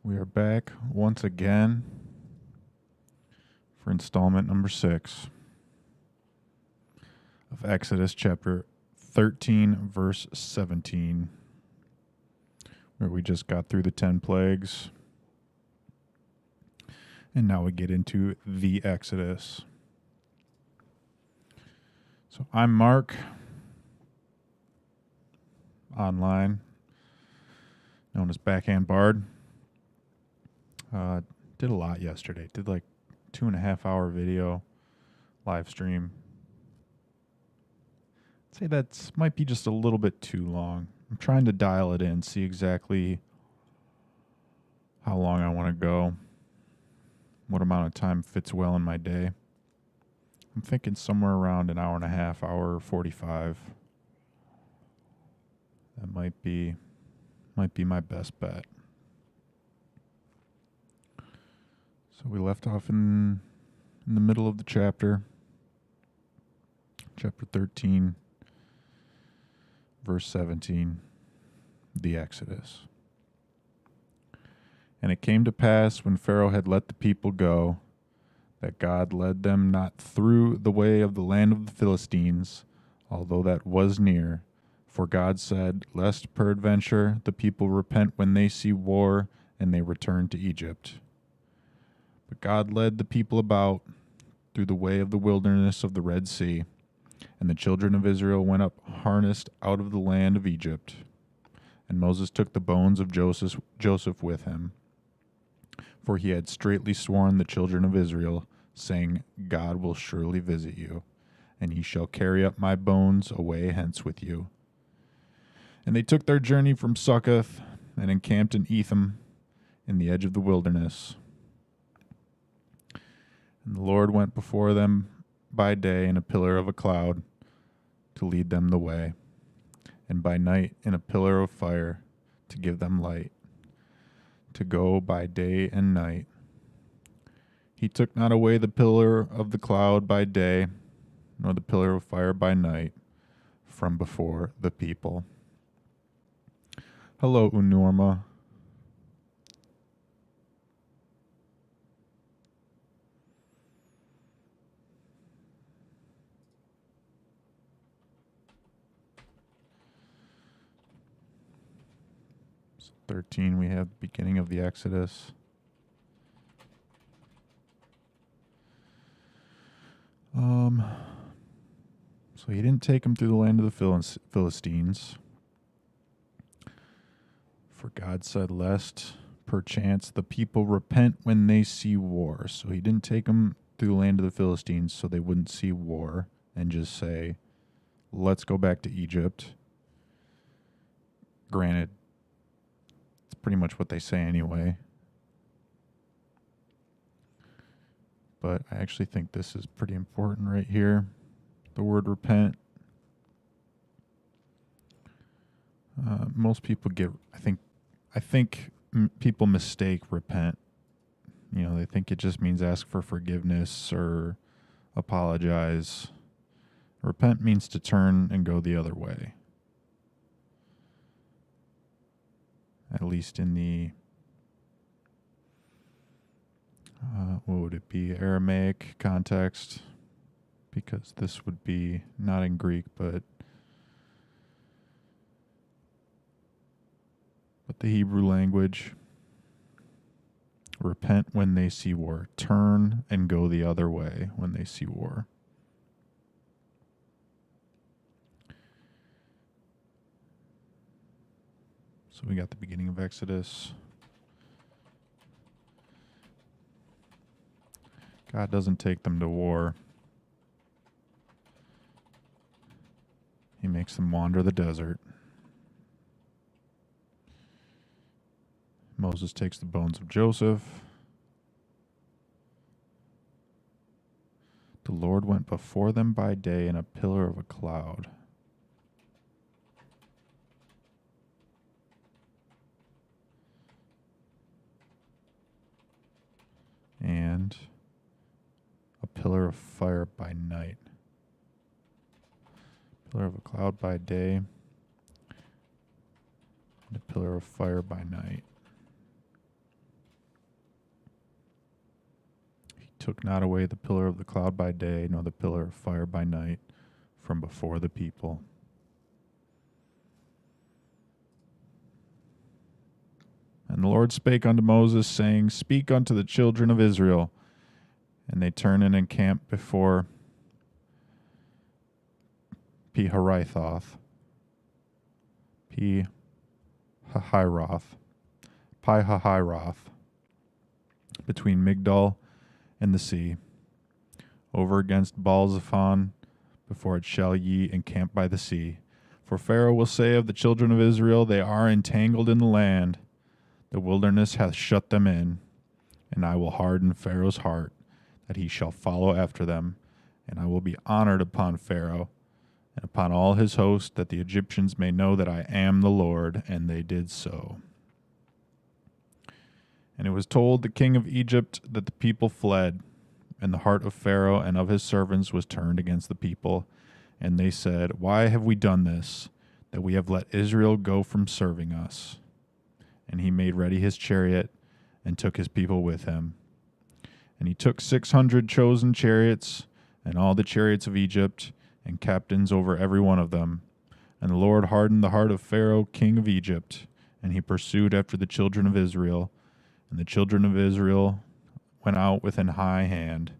We are back once again for installment number 6 of Exodus chapter 13, verse 17, where we just got through the 10 plagues. And now we get into the Exodus. So I'm Mark, online, known as Backhand Bard. Did a lot yesterday. Did like 2.5 hour video live stream. I'd say that might be just a little bit too long. I'm trying to dial it in, see exactly how long I want to go, what amount of time fits well in my day. I'm thinking somewhere around an hour and a half, hour 45. That might be my best bet. So we left off in the middle of the chapter 13, verse 17, the Exodus. And it came to pass when Pharaoh had let the people go, that God led them not through the way of the land of the Philistines, although that was near. For God said, lest peradventure the people repent when they see war, and they return to Egypt. But God led the people about through the way of the wilderness of the Red Sea, and the children of Israel went up harnessed out of the land of Egypt. And Moses took the bones of Joseph with him, for he had straitly sworn the children of Israel, saying, God will surely visit you, and ye shall carry up my bones away hence with you. And they took their journey from Succoth, and encamped in Etham, in the edge of the wilderness. And the Lord went before them by day in a pillar of a cloud to lead them the way, and by night in a pillar of fire to give them light, to go by day and night. He took not away the pillar of the cloud by day, nor the pillar of fire by night, from before the people. Hello, Unorma. So 13, we have the beginning of the Exodus. So he didn't take them through the land of the Philistines. For God said, lest perchance the people repent when they see war. So he didn't take them through the land of the Philistines so they wouldn't see war and just say, let's go back to Egypt. Granted, it's pretty much what they say anyway. But I actually think this is pretty important right here. The word repent. Most people I think people mistake repent. You know, they think it just means ask for forgiveness or apologize. Repent means to turn and go the other way. At least in the, what would it be, Aramaic context? Because this would be not in Greek, but the Hebrew language. Repent when they see war. Turn and go the other way when they see war. So we got the beginning of Exodus. God doesn't take them to war. He makes them wander the desert. Moses takes the bones of Joseph. The Lord went before them by day in a pillar of a cloud. And a pillar of fire by night. Pillar of a cloud by day, and a pillar of fire by night. took not away the pillar of the cloud by day, nor the pillar of fire by night from before the people. And the Lord spake unto Moses, saying, Speak unto the children of Israel. And they turned and encamped before Pi-hahiroth, between Migdol and the sea, over against Baal-zephon, before it shall ye encamp by the sea. For Pharaoh will say of the children of Israel, They are entangled in the land. The wilderness hath shut them in, and I will harden Pharaoh's heart, that he shall follow after them. And I will be honored upon Pharaoh, and upon all his host, that the Egyptians may know that I am the Lord. And they did so. And it was told the king of Egypt that the people fled, and the heart of Pharaoh and of his servants was turned against the people. And they said, Why have we done this, that we have let Israel go from serving us? And he made ready his chariot, and took his people with him. And he took 600 chosen chariots, and all the chariots of Egypt, and captains over every one of them. And the Lord hardened the heart of Pharaoh king of Egypt, and he pursued after the children of Israel. And the children of Israel went out with an high hand.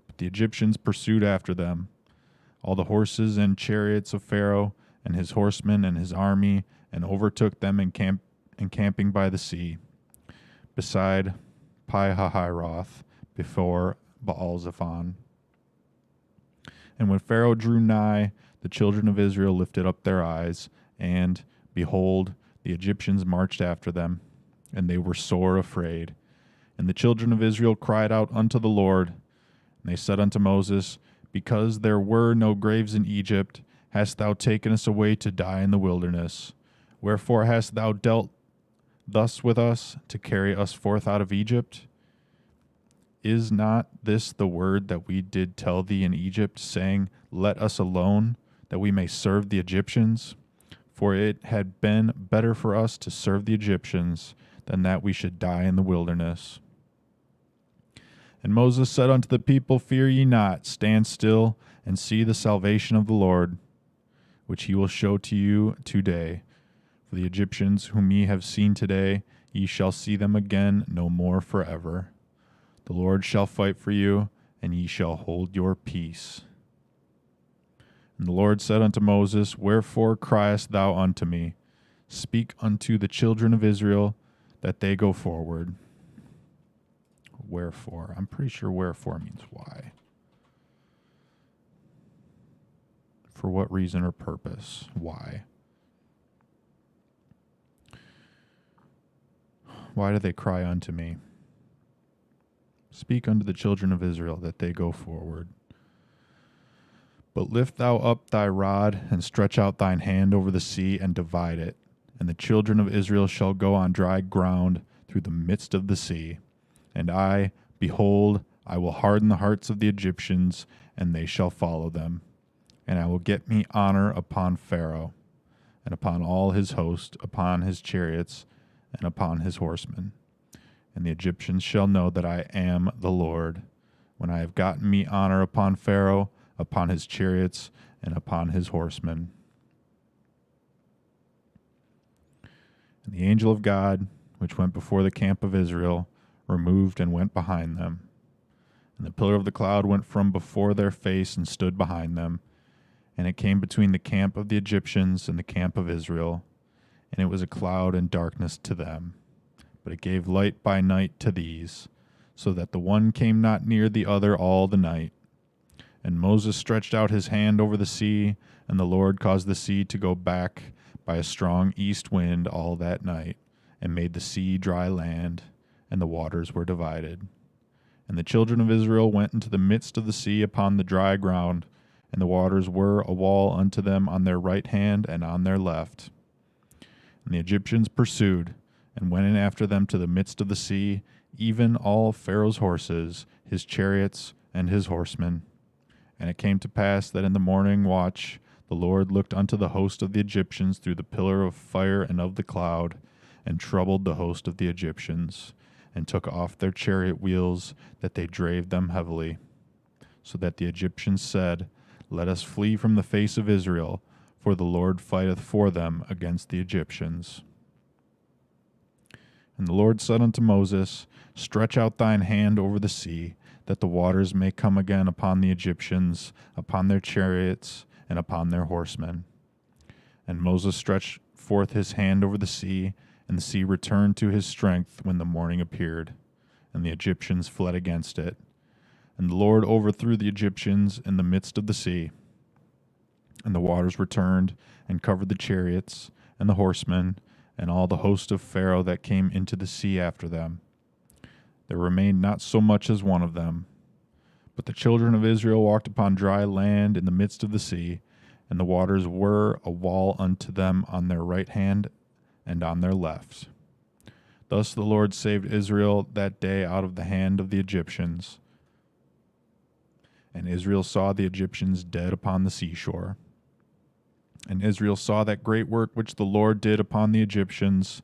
But the Egyptians pursued after them. All the horses and chariots of Pharaoh, and his horsemen and his army, and overtook them encamping by the sea, beside Pi-hahiroth, before Baal-zephon. And when Pharaoh drew nigh, the children of Israel lifted up their eyes, and, behold, the Egyptians marched after them, and they were sore afraid. And the children of Israel cried out unto the Lord, and they said unto Moses, Because there were no graves in Egypt, hast thou taken us away to die in the wilderness? Wherefore hast thou dealt thus with us, to carry us forth out of Egypt? Is not this the word that we did tell thee in Egypt, saying, Let us alone, that we may serve the Egyptians? For it had been better for us to serve the Egyptians, than that we should die in the wilderness. And Moses said unto the people, Fear ye not, stand still, and see the salvation of the Lord, which he will show to you today. For the Egyptians whom ye have seen today, ye shall see them again no more forever. The Lord shall fight for you, and ye shall hold your peace. And the Lord said unto Moses, Wherefore criest thou unto me? Speak unto the children of Israel, that they go forward. Wherefore? I'm pretty sure wherefore means why. For what reason or purpose? Why? Why do they cry unto me? Speak unto the children of Israel, that they go forward. But lift thou up thy rod, and stretch out thine hand over the sea, and divide it. And the children of Israel shall go on dry ground through the midst of the sea. And I, behold, I will harden the hearts of the Egyptians, and they shall follow them. And I will get me honor upon Pharaoh, and upon all his host, upon his chariots, and upon his horsemen. And the Egyptians shall know that I am the Lord, when I have gotten me honor upon Pharaoh, upon his chariots, and upon his horsemen. And the angel of God, which went before the camp of Israel, removed and went behind them. And the pillar of the cloud went from before their face and stood behind them. And it came between the camp of the Egyptians and the camp of Israel. And it was a cloud and darkness to them. But it gave light by night to these, so that the one came not near the other all the night. And Moses stretched out his hand over the sea, and the Lord caused the sea to go back by a strong east wind all that night, and made the sea dry land, and the waters were divided. And the children of Israel went into the midst of the sea upon the dry ground, and the waters were a wall unto them on their right hand and on their left. And the Egyptians pursued, and went in after them to the midst of the sea, even all Pharaoh's horses, his chariots, and his horsemen. And it came to pass that in the morning watch the Lord looked unto the host of the Egyptians through the pillar of fire and of the cloud, and troubled the host of the Egyptians. and took off their chariot wheels, that they drave them heavily. So that the Egyptians said, Let us flee from the face of Israel, for the Lord fighteth for them against the Egyptians. And the Lord said unto Moses, Stretch out thine hand over the sea, that the waters may come again upon the Egyptians, upon their chariots, and upon their horsemen. And Moses stretched forth his hand over the sea, and the sea returned to his strength when the morning appeared, and the Egyptians fled against it. And the Lord overthrew the Egyptians in the midst of the sea. And the waters returned and covered the chariots and the horsemen and all the host of Pharaoh that came into the sea after them. There remained not so much as one of them. But the children of Israel walked upon dry land in the midst of the sea, and the waters were a wall unto them on their right hand and on their left. Thus the Lord saved Israel that day out of the hand of the Egyptians. And Israel saw the Egyptians dead upon the seashore. And Israel saw that great work which the Lord did upon the Egyptians,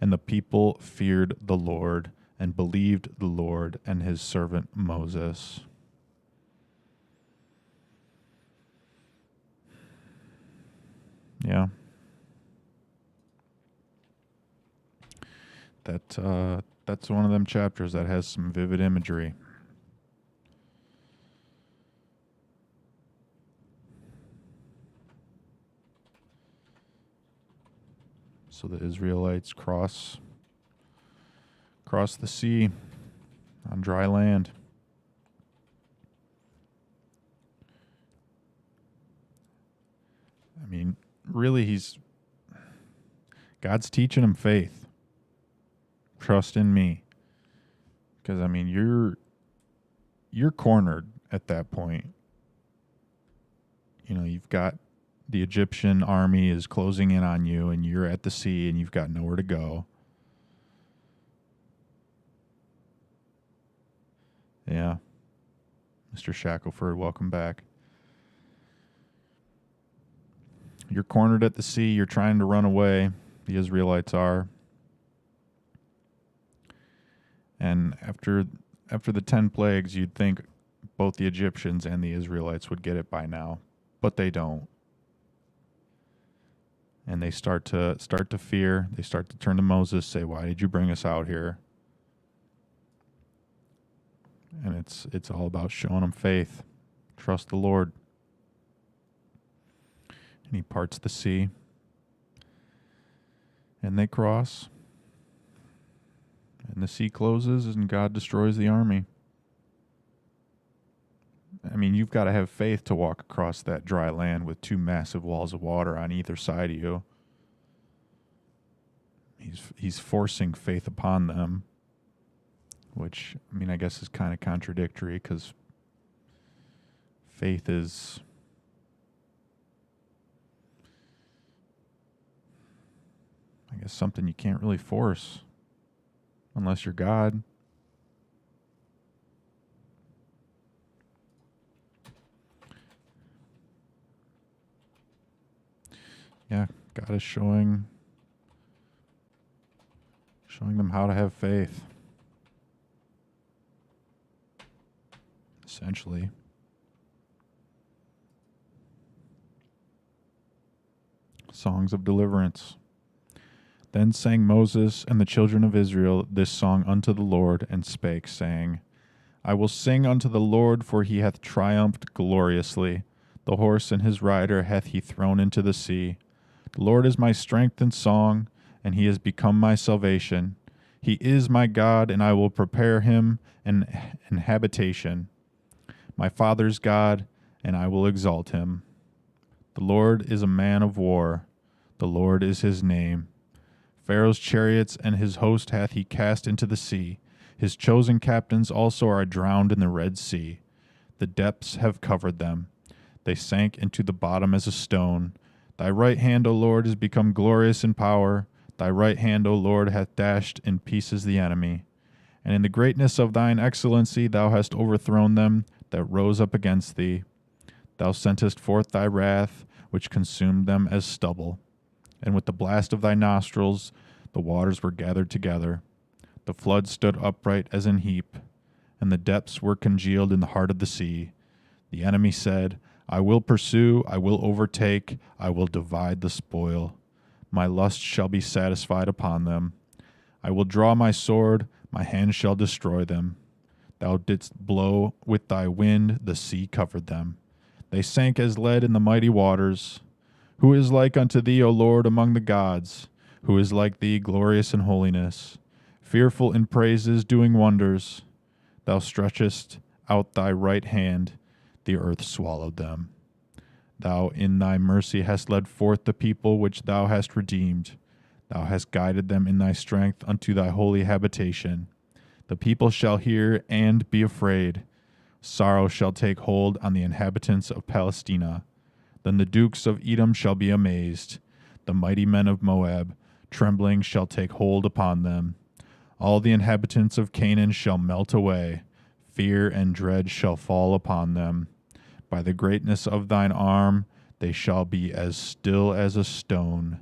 and the people feared the Lord, and believed the Lord and his servant Moses. Yeah. That's one of them chapters that has some vivid imagery. So the Israelites cross the sea on dry land. I mean, really, God's teaching them faith. Trust in me. Because, I mean, you're cornered at that point. You know, you've got the Egyptian army is closing in on you, and you're at the sea, and you've got nowhere to go. Yeah. Mr. Shackelford, welcome back. You're cornered at the sea. You're trying to run away. The Israelites are. And after the 10 plagues, you'd think both the Egyptians and the Israelites would get it by now, but they don't. And they start to fear. They start to turn to Moses, say, "Why did you bring us out here?" And it's all about showing them faith. Trust the Lord. And he parts the sea. And they cross. And the sea closes and God destroys the army. I mean, you've got to have faith to walk across that dry land with two massive walls of water on either side of you. He's forcing faith upon them, which, I mean, I guess is kind of contradictory because faith is... I guess something you can't really force unless you're God. Yeah, God is showing them how to have faith. Essentially. Songs of deliverance. Then sang Moses and the children of Israel this song unto the Lord, and spake, saying, I will sing unto the Lord, for he hath triumphed gloriously. The horse and his rider hath he thrown into the sea. The Lord is my strength and song, and he has become my salvation. He is my God, and I will prepare him an habitation. My father's God, and I will exalt him. The Lord is a man of war. The Lord is his name. Pharaoh's chariots and his host hath he cast into the sea. His chosen captains also are drowned in the Red Sea. The depths have covered them. They sank into the bottom as a stone. Thy right hand, O Lord, is become glorious in power. Thy right hand, O Lord, hath dashed in pieces the enemy. And in the greatness of thine excellency thou hast overthrown them that rose up against thee. Thou sentest forth thy wrath, which consumed them as stubble. And with the blast of thy nostrils the waters were gathered together. The flood stood upright as an heap, and the depths were congealed in the heart of the sea. The enemy said, I will pursue, I will overtake, I will divide the spoil. My lust shall be satisfied upon them. I will draw my sword, my hand shall destroy them. Thou didst blow with thy wind, the sea covered them. They sank as lead in the mighty waters. Who is like unto thee, O Lord, among the gods? Who is like thee, glorious in holiness, fearful in praises, doing wonders? Thou stretchest out thy right hand, the earth swallowed them. Thou in thy mercy hast led forth the people which thou hast redeemed. Thou hast guided them in thy strength unto thy holy habitation. The people shall hear and be afraid. Sorrow shall take hold on the inhabitants of Palestina. Then the dukes of Edom shall be amazed. The mighty men of Moab, trembling, shall take hold upon them. All the inhabitants of Canaan shall melt away. Fear and dread shall fall upon them. By the greatness of thine arm they shall be as still as a stone.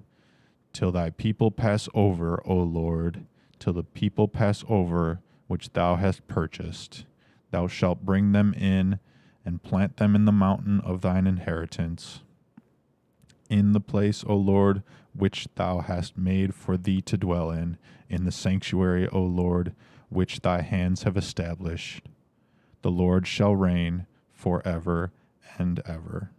Till thy people pass over, O Lord, till the people pass over which thou hast purchased. Thou shalt bring them in and plant them in the mountain of thine inheritance. In the place, O Lord, which thou hast made for thee to dwell in the sanctuary, O Lord, which thy hands have established. The Lord shall reign forever and ever.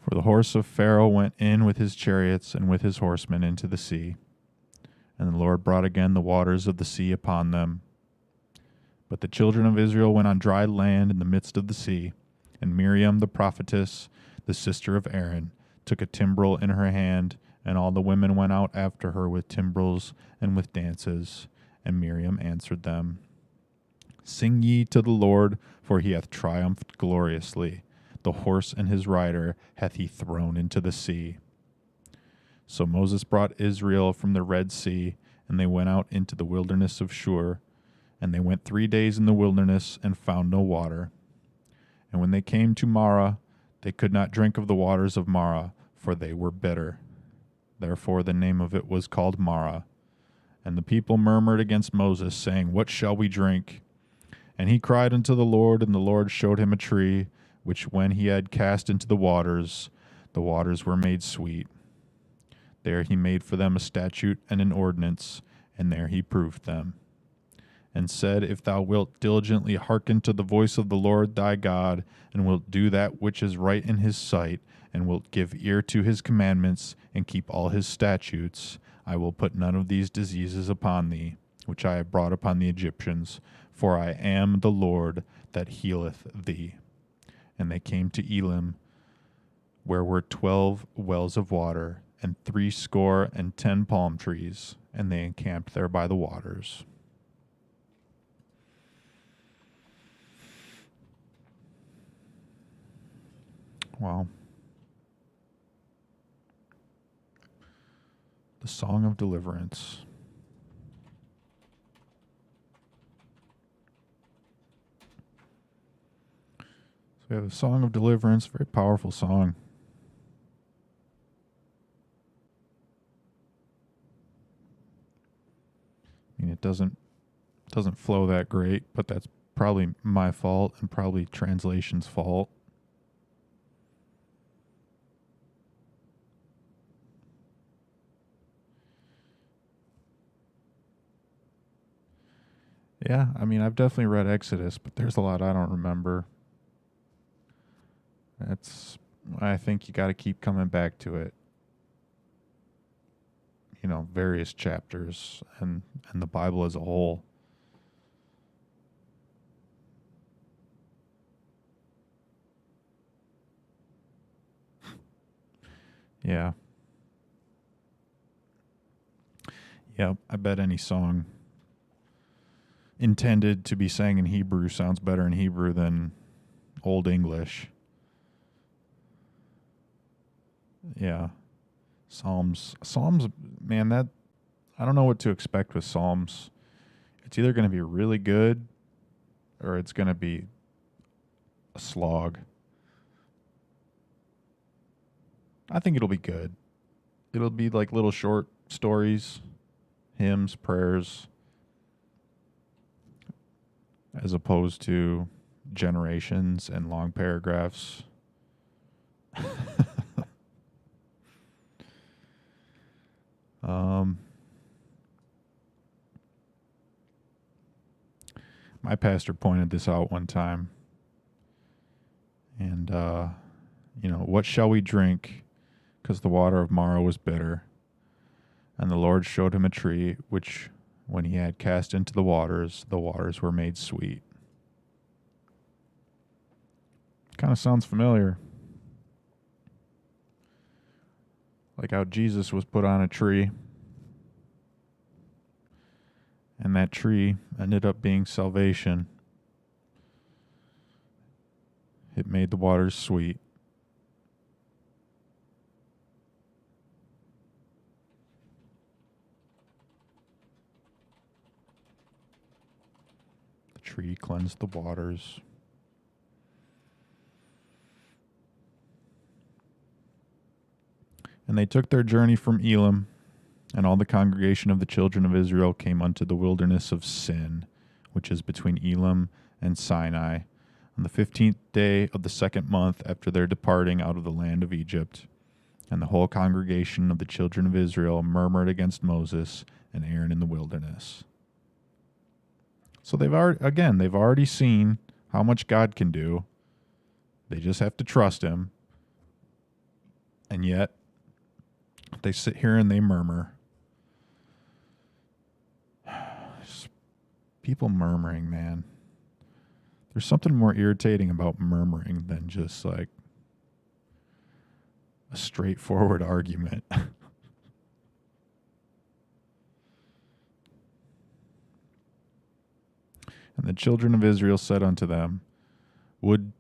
For the horse of Pharaoh went in with his chariots and with his horsemen into the sea. And the Lord brought again the waters of the sea upon them. But the children of Israel went on dry land in the midst of the sea. And Miriam the prophetess, the sister of Aaron, took a timbrel in her hand, and all the women went out after her with timbrels and with dances. And Miriam answered them, Sing ye to the Lord, for he hath triumphed gloriously. The horse and his rider hath he thrown into the sea. So Moses brought Israel from the Red Sea, and they went out into the wilderness of Shur. And they went 3 days in the wilderness, and found no water. And when they came to Marah, they could not drink of the waters of Marah, for they were bitter. Therefore the name of it was called Marah. And the people murmured against Moses, saying, What shall we drink? And he cried unto the Lord, and the Lord showed him a tree, which when he had cast into the waters were made sweet. There he made for them a statute and an ordinance, and there he proved them. And said, If thou wilt diligently hearken to the voice of the Lord thy God, and wilt do that which is right in his sight, and wilt give ear to his commandments, and keep all his statutes, I will put none of these diseases upon thee, which I have brought upon the Egyptians, for I am the Lord that healeth thee. And they came to Elim, where were 12 wells of water, and 70 palm trees, and they encamped there by the waters. Wow. The Song of Deliverance. So we have the Song of Deliverance, very powerful song. I mean, it doesn't flow that great, but that's probably my fault and probably translation's fault. Yeah, I mean, I've definitely read Exodus, but there's a lot I don't remember. I think you got to keep coming back to it. You know, various chapters and the Bible as a whole. Yeah. Yep, I bet any song intended to be sang in Hebrew sounds better in Hebrew than Old English. Yeah. Psalms, man, that I don't know what to expect with Psalms. It's either going to be really good or it's going to be a slog. I think it'll be good. It'll be like little short stories, hymns, prayers, as opposed to generations and long paragraphs. My pastor pointed this out one time. And, what shall we drink? Because the water of Mara was bitter. And the Lord showed him a tree, which, when he had cast into the waters were made sweet. Kind of sounds familiar. Like how Jesus was put on a tree. And that tree ended up being salvation. It made the waters sweet. The tree cleansed the waters. And they took their journey from Elim, and all the congregation of the children of Israel came unto the wilderness of Sin, which is between Elim and Sinai, on the 15th day of the second month after their departing out of the land of Egypt. And the whole congregation of the children of Israel murmured against Moses and Aaron in the wilderness. So they've already seen how much God can do. They just have to trust him. And yet, they sit here and they murmur. People murmuring, man. There's something more irritating about murmuring than just like a straightforward argument. And the children of Israel said unto them, Would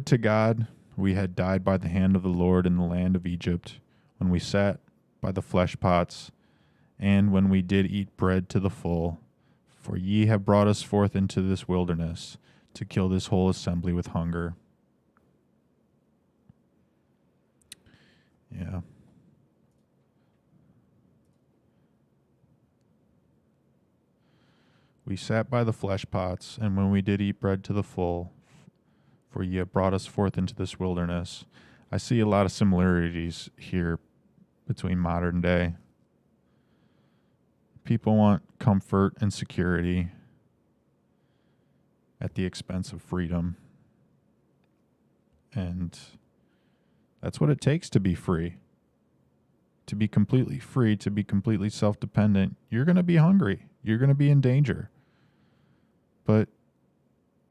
to God we had died by the hand of the Lord in the land of Egypt, when we sat by the flesh pots, and when we did eat bread to the full. For ye have brought us forth into this wilderness, to kill this whole assembly with hunger. Yeah. We sat by the flesh pots, and when we did eat bread to the full, for ye have brought us forth into this wilderness. I see a lot of similarities here between modern day. People want comfort and security at the expense of freedom. And that's what it takes to be free. To be completely free, to be completely self-dependent, you're going to be hungry. You're going to be in danger. But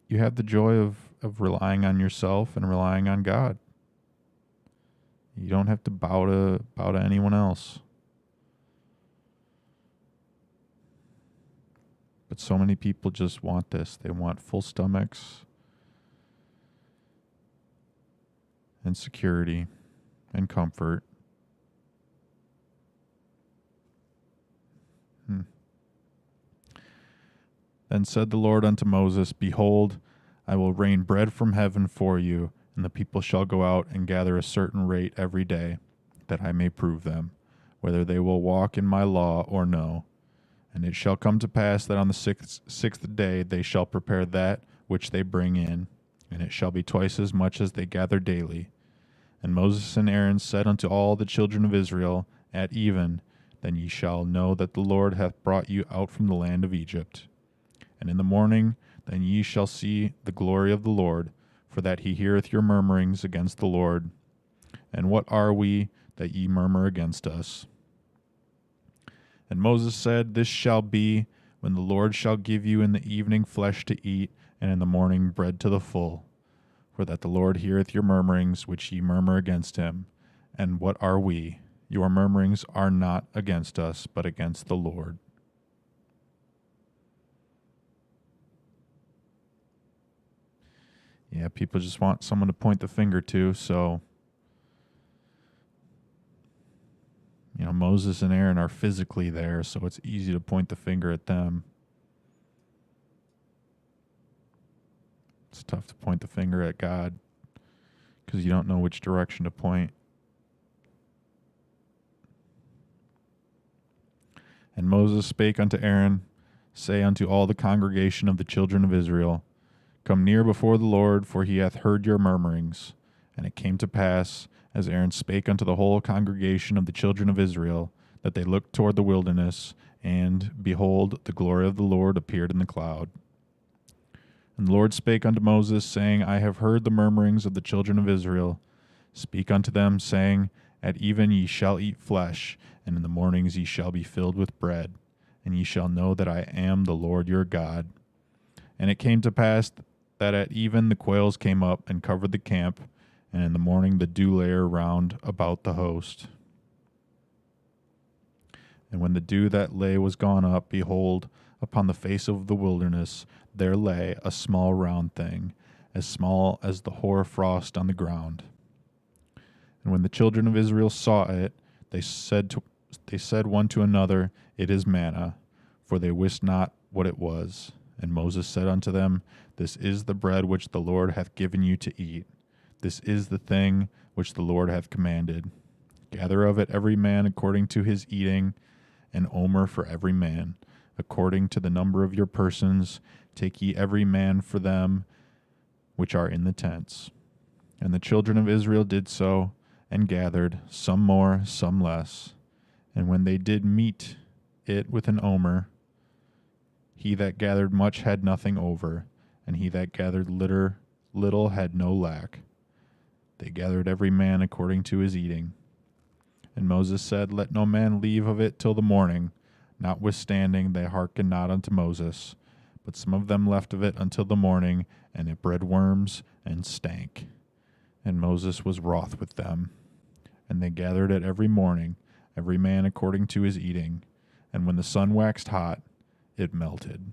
you have the joy of relying on yourself and relying on God. You don't have to bow to anyone else. But so many people just want this. They want full stomachs and security and comfort. Then said the Lord unto Moses, Behold, I will rain bread from heaven for you, and the people shall go out and gather a certain rate every day, that I may prove them, whether they will walk in my law or no. And it shall come to pass that on the sixth day they shall prepare that which they bring in, and it shall be twice as much as they gather daily. And Moses and Aaron said unto all the children of Israel, At even, then ye shall know that the Lord hath brought you out from the land of Egypt. And in the morning, then ye shall see the glory of the Lord, for that he heareth your murmurings against the Lord. And what are we that ye murmur against us? And Moses said, This shall be when the Lord shall give you in the evening flesh to eat, and in the morning bread to the full. For that the Lord heareth your murmurings, which ye murmur against him. And what are we? Your murmurings are not against us, but against the Lord. Yeah, people just want someone to point the finger to, so Moses and Aaron are physically there, so it's easy to point the finger at them. It's tough to point the finger at God because you don't know which direction to point. And Moses spake unto Aaron, say unto all the congregation of the children of Israel, Come near before the Lord, for he hath heard your murmurings. And it came to pass, as Aaron spake unto the whole congregation of the children of Israel, that they looked toward the wilderness, and, behold, the glory of the Lord appeared in the cloud. And the Lord spake unto Moses, saying, I have heard the murmurings of the children of Israel. Speak unto them, saying, At even ye shall eat flesh, and in the mornings ye shall be filled with bread, and ye shall know that I am the Lord your God. And it came to pass that at even the quails came up and covered the camp, and in the morning the dew lay round about the host. And when the dew that lay was gone up, behold, upon the face of the wilderness there lay a small round thing, as small as the hoar frost on the ground. And when the children of Israel saw it, they said one to another, It is manna, for they wist not what it was. And Moses said unto them, This is the bread which the Lord hath given you to eat. This is the thing which the Lord hath commanded. Gather of it every man according to his eating, an omer for every man. According to the number of your persons, take ye every man for them which are in the tents. And the children of Israel did so, and gathered, some more, some less. And when they did meet it with an omer, he that gathered much had nothing over, and he that gathered little had no lack. They gathered every man according to his eating. And Moses said, Let no man leave of it till the morning. Notwithstanding, they hearkened not unto Moses. But some of them left of it until the morning, and it bred worms and stank. And Moses was wroth with them. And they gathered it every morning, every man according to his eating. And when the sun waxed hot, it melted.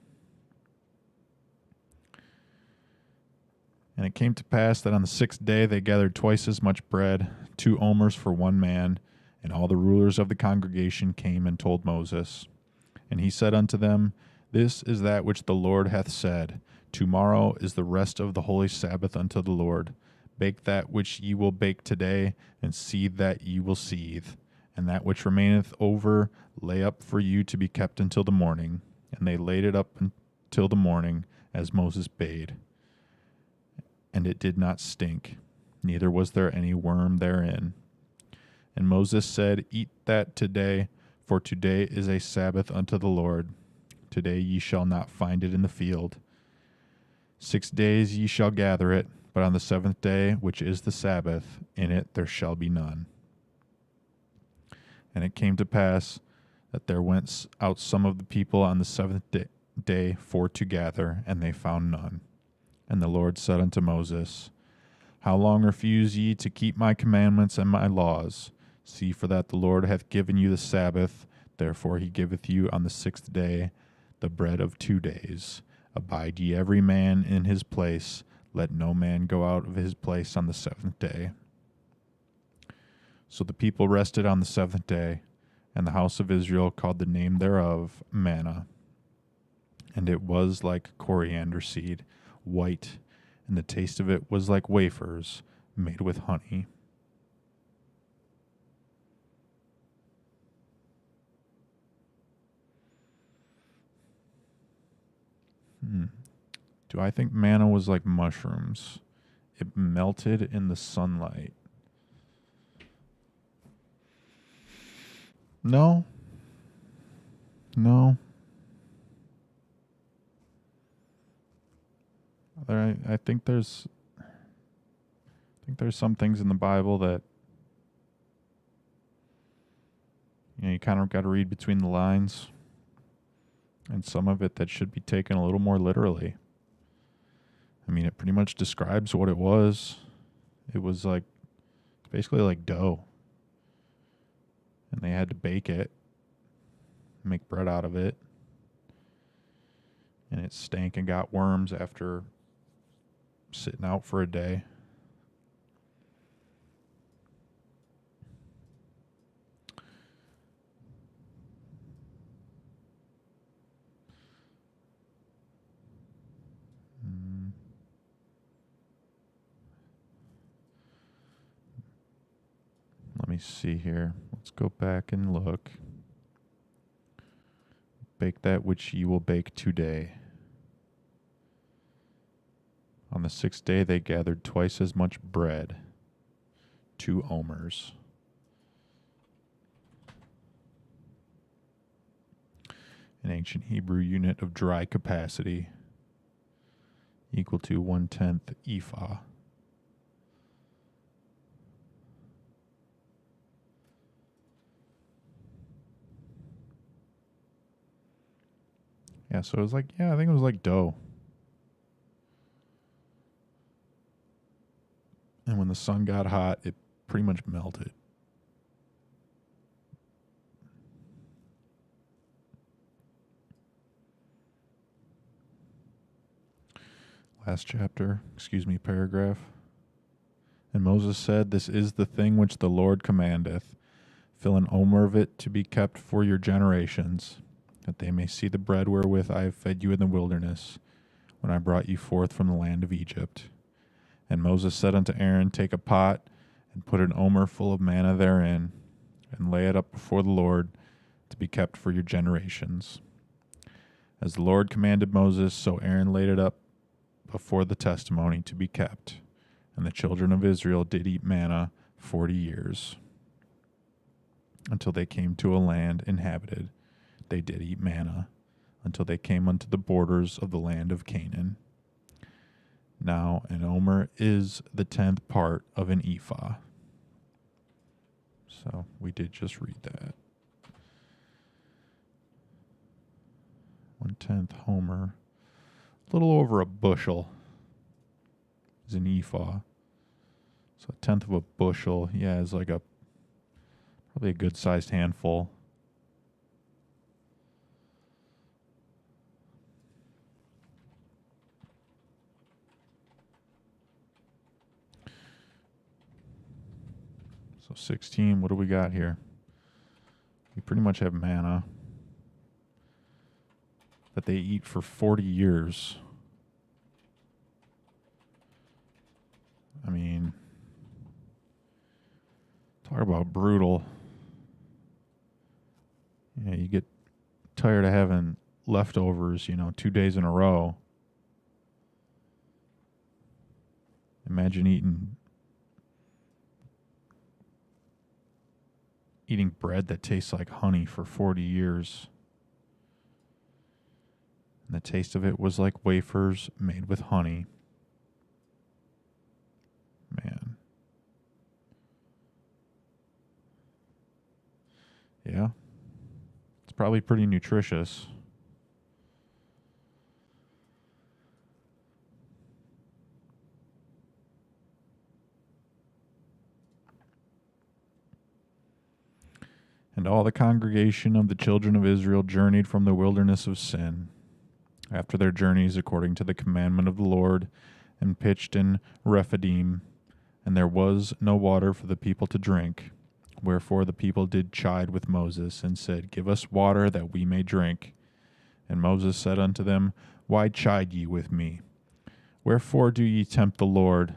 And it came to pass that on the 6th day they gathered twice as much bread, 2 omers for one man. And all the rulers of the congregation came and told Moses. And he said unto them, This is that which the Lord hath said, Tomorrow is the rest of the holy Sabbath unto the Lord. Bake that which ye will bake today, and seethe that ye will seethe. And that which remaineth over lay up for you to be kept until the morning. And they laid it up until the morning, as Moses bade. And it did not stink, neither was there any worm therein. And Moses said, Eat that today, for today is a Sabbath unto the Lord. Today ye shall not find it in the field. 6 days ye shall gather it, but on the 7th day, which is the Sabbath, in it there shall be none. And it came to pass that there went out some of the people on the 7th day for to gather, and they found none. And the Lord said unto Moses, How long refuse ye to keep my commandments and my laws? See, for that the Lord hath given you the Sabbath, therefore he giveth you on the 6th day the bread of 2 days. Abide ye every man in his place, let no man go out of his place on the 7th day. So the people rested on the 7th day, and the house of Israel called the name thereof manna. And it was like coriander seed, white, and the taste of it was like wafers made with honey. Do I think manna was like mushrooms? It melted in the sunlight. No. I think there's some things in the Bible that you kind of got to read between the lines, and some of it that should be taken a little more literally. I mean, it pretty much describes what it was. It was basically like dough, and they had to bake it, make bread out of it, and it stank and got worms after sitting out for a day. me see here. Let's go back and look. Bake that which ye will bake today. On the 6th day they gathered twice as much bread, 2 omers. An ancient Hebrew unit of dry capacity, equal to 1/10 ephah. Yeah, so it was like, I think it was like dough. And when the sun got hot, it pretty much melted. Last chapter, paragraph. And Moses said, This is the thing which the Lord commandeth. Fill an omer of it to be kept for your generations, that they may see the bread wherewith I have fed you in the wilderness, when I brought you forth from the land of Egypt. And Moses said unto Aaron, Take a pot, and put an omer full of manna therein, and lay it up before the Lord, to be kept for your generations. As the Lord commanded Moses, so Aaron laid it up before the testimony to be kept. And the children of Israel did eat manna 40 years. Until they came to a land inhabited, they did eat manna, until they came unto the borders of the land of Canaan. Now an omer is the 10th part of an ephah. So we did just read that. 1/10 homer, a little over a bushel, is an ephah. So 1/10 of a bushel, is like probably a good-sized handful. So 16, what do we got here? We pretty much have manna that they eat for 40 years. I mean, talk about brutal. Yeah, you get tired of having leftovers, 2 days in a row. Imagine eating bread that tastes like honey for 40 years. And the taste of it was like wafers made with honey. Man. Yeah. It's probably pretty nutritious. And all the congregation of the children of Israel journeyed from the wilderness of Sin, after their journeys according to the commandment of the Lord, and pitched in Rephidim, and there was no water for the people to drink. Wherefore the people did chide with Moses, and said, Give us water that we may drink. And Moses said unto them, Why chide ye with me? Wherefore do ye tempt the Lord?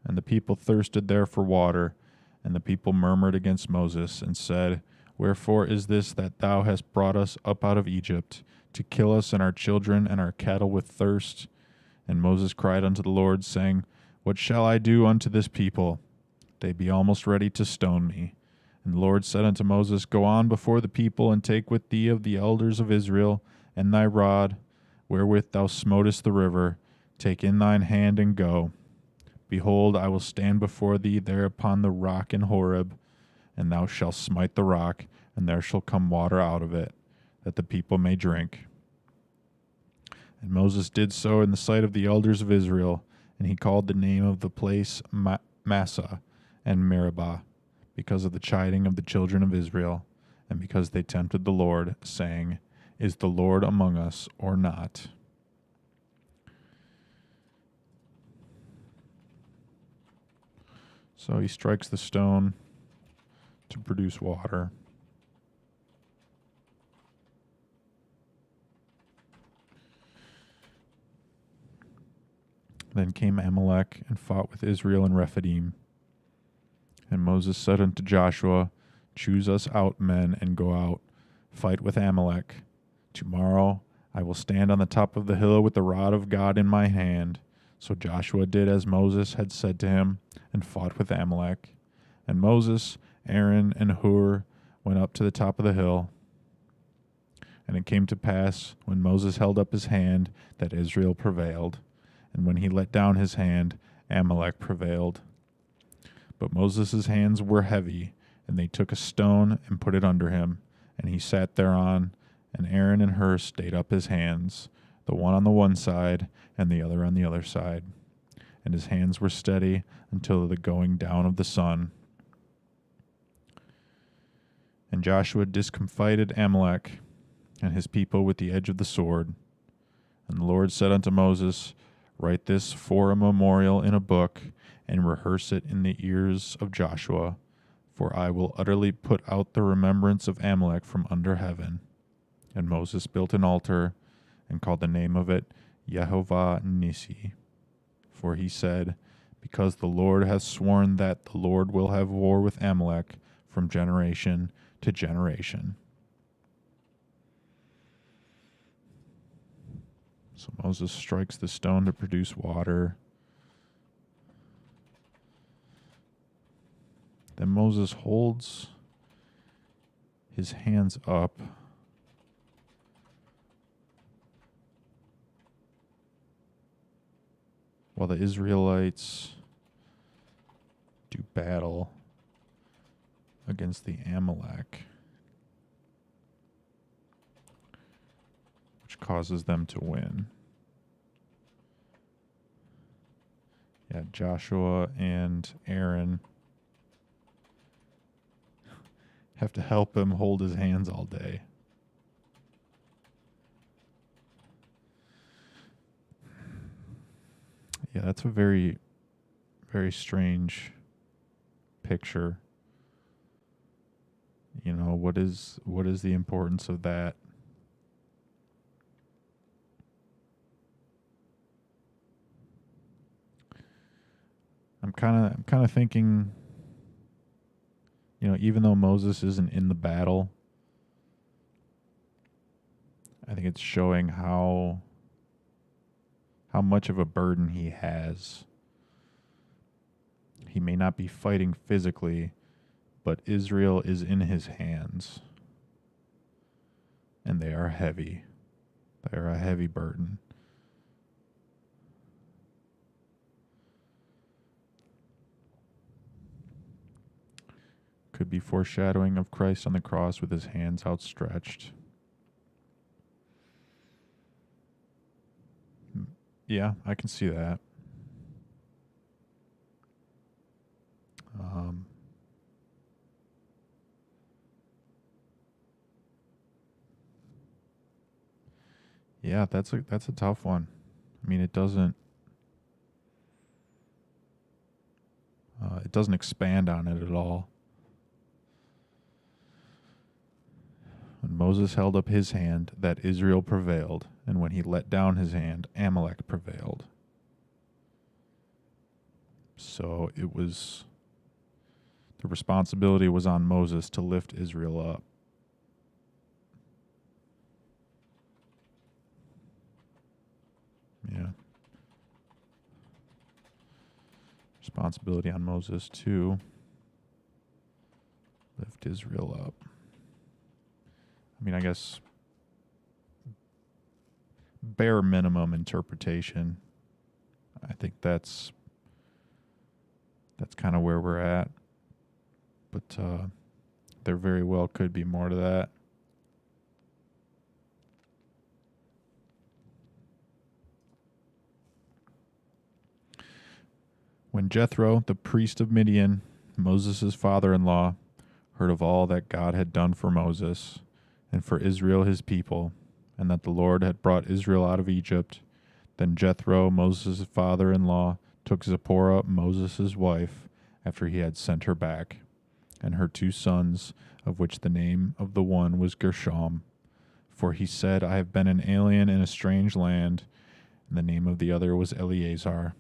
And the people thirsted there for water, and the people murmured against Moses, and said, Wherefore is this that thou hast brought us up out of Egypt, to kill us and our children and our cattle with thirst? And Moses cried unto the Lord, saying, What shall I do unto this people? They be almost ready to stone me. And the Lord said unto Moses, Go on before the people, and take with thee of the elders of Israel, and thy rod, wherewith thou smotest the river, take in thine hand, and go. Behold, I will stand before thee there upon the rock in Horeb, and thou shalt smite the rock, and there shall come water out of it, that the people may drink. And Moses did so in the sight of the elders of Israel, and he called the name of the place Massah and Meribah, because of the chiding of the children of Israel, and because they tempted the Lord, saying, Is the Lord among us or not? So he strikes the stone to produce water. Then came Amalek and fought with Israel in Rephidim. And Moses said unto Joshua, Choose us out men, and go out, fight with Amalek. Tomorrow I will stand on the top of the hill with the rod of God in my hand. So Joshua did as Moses had said to him, and fought with Amalek. And Moses, Aaron, and Hur went up to the top of the hill. And it came to pass, when Moses held up his hand, that Israel prevailed. And when he let down his hand, Amalek prevailed. But Moses' hands were heavy, and they took a stone and put it under him, and he sat thereon, and Aaron and Hur stayed up his hands, the one on the one side, and the other on the other side. And his hands were steady until the going down of the sun. And Joshua discomfited Amalek and his people with the edge of the sword. And the Lord said unto Moses, Write this for a memorial in a book, and rehearse it in the ears of Joshua, for I will utterly put out the remembrance of Amalek from under heaven. And Moses built an altar, and called the name of it Yehovah Nissi. For he said, Because the Lord hath sworn that the Lord will have war with Amalek from generation to generation. So Moses strikes the stone to produce water. Then Moses holds his hands up, while the Israelites do battle against the Amalek, which causes them to win. Yeah, Joshua and Aaron have to help him hold his hands all day. Yeah, that's a very, very strange picture. You know, what is the importance of that? I'm kind of thinking, you know, even though Moses isn't in the battle, I think it's showing how much of a burden he has. He may not be fighting physically, but Israel is in his hands, and they are heavy. They are a heavy burden. Could be foreshadowing of Christ on the cross with his hands outstretched. Yeah, I can see that. Yeah, that's a tough one. I mean, it doesn't expand on it at all. When Moses held up his hand, that Israel prevailed, and when he let down his hand, Amalek prevailed. So it was, the responsibility was on Moses to lift Israel up. Yeah. Responsibility on Moses to lift Israel up. I mean, I guess bare minimum interpretation. I think that's kind of where we're at. But there very well could be more to that. When Jethro, the priest of Midian, Moses' father-in-law, heard of all that God had done for Moses and for Israel his people, and that the Lord had brought Israel out of Egypt, then Jethro, Moses' father-in-law, took Zipporah, Moses' wife, after he had sent her back, and her 2 sons, of which the name of the one was Gershom. For he said, I have been an alien in a strange land, and the name of the other was Eleazar.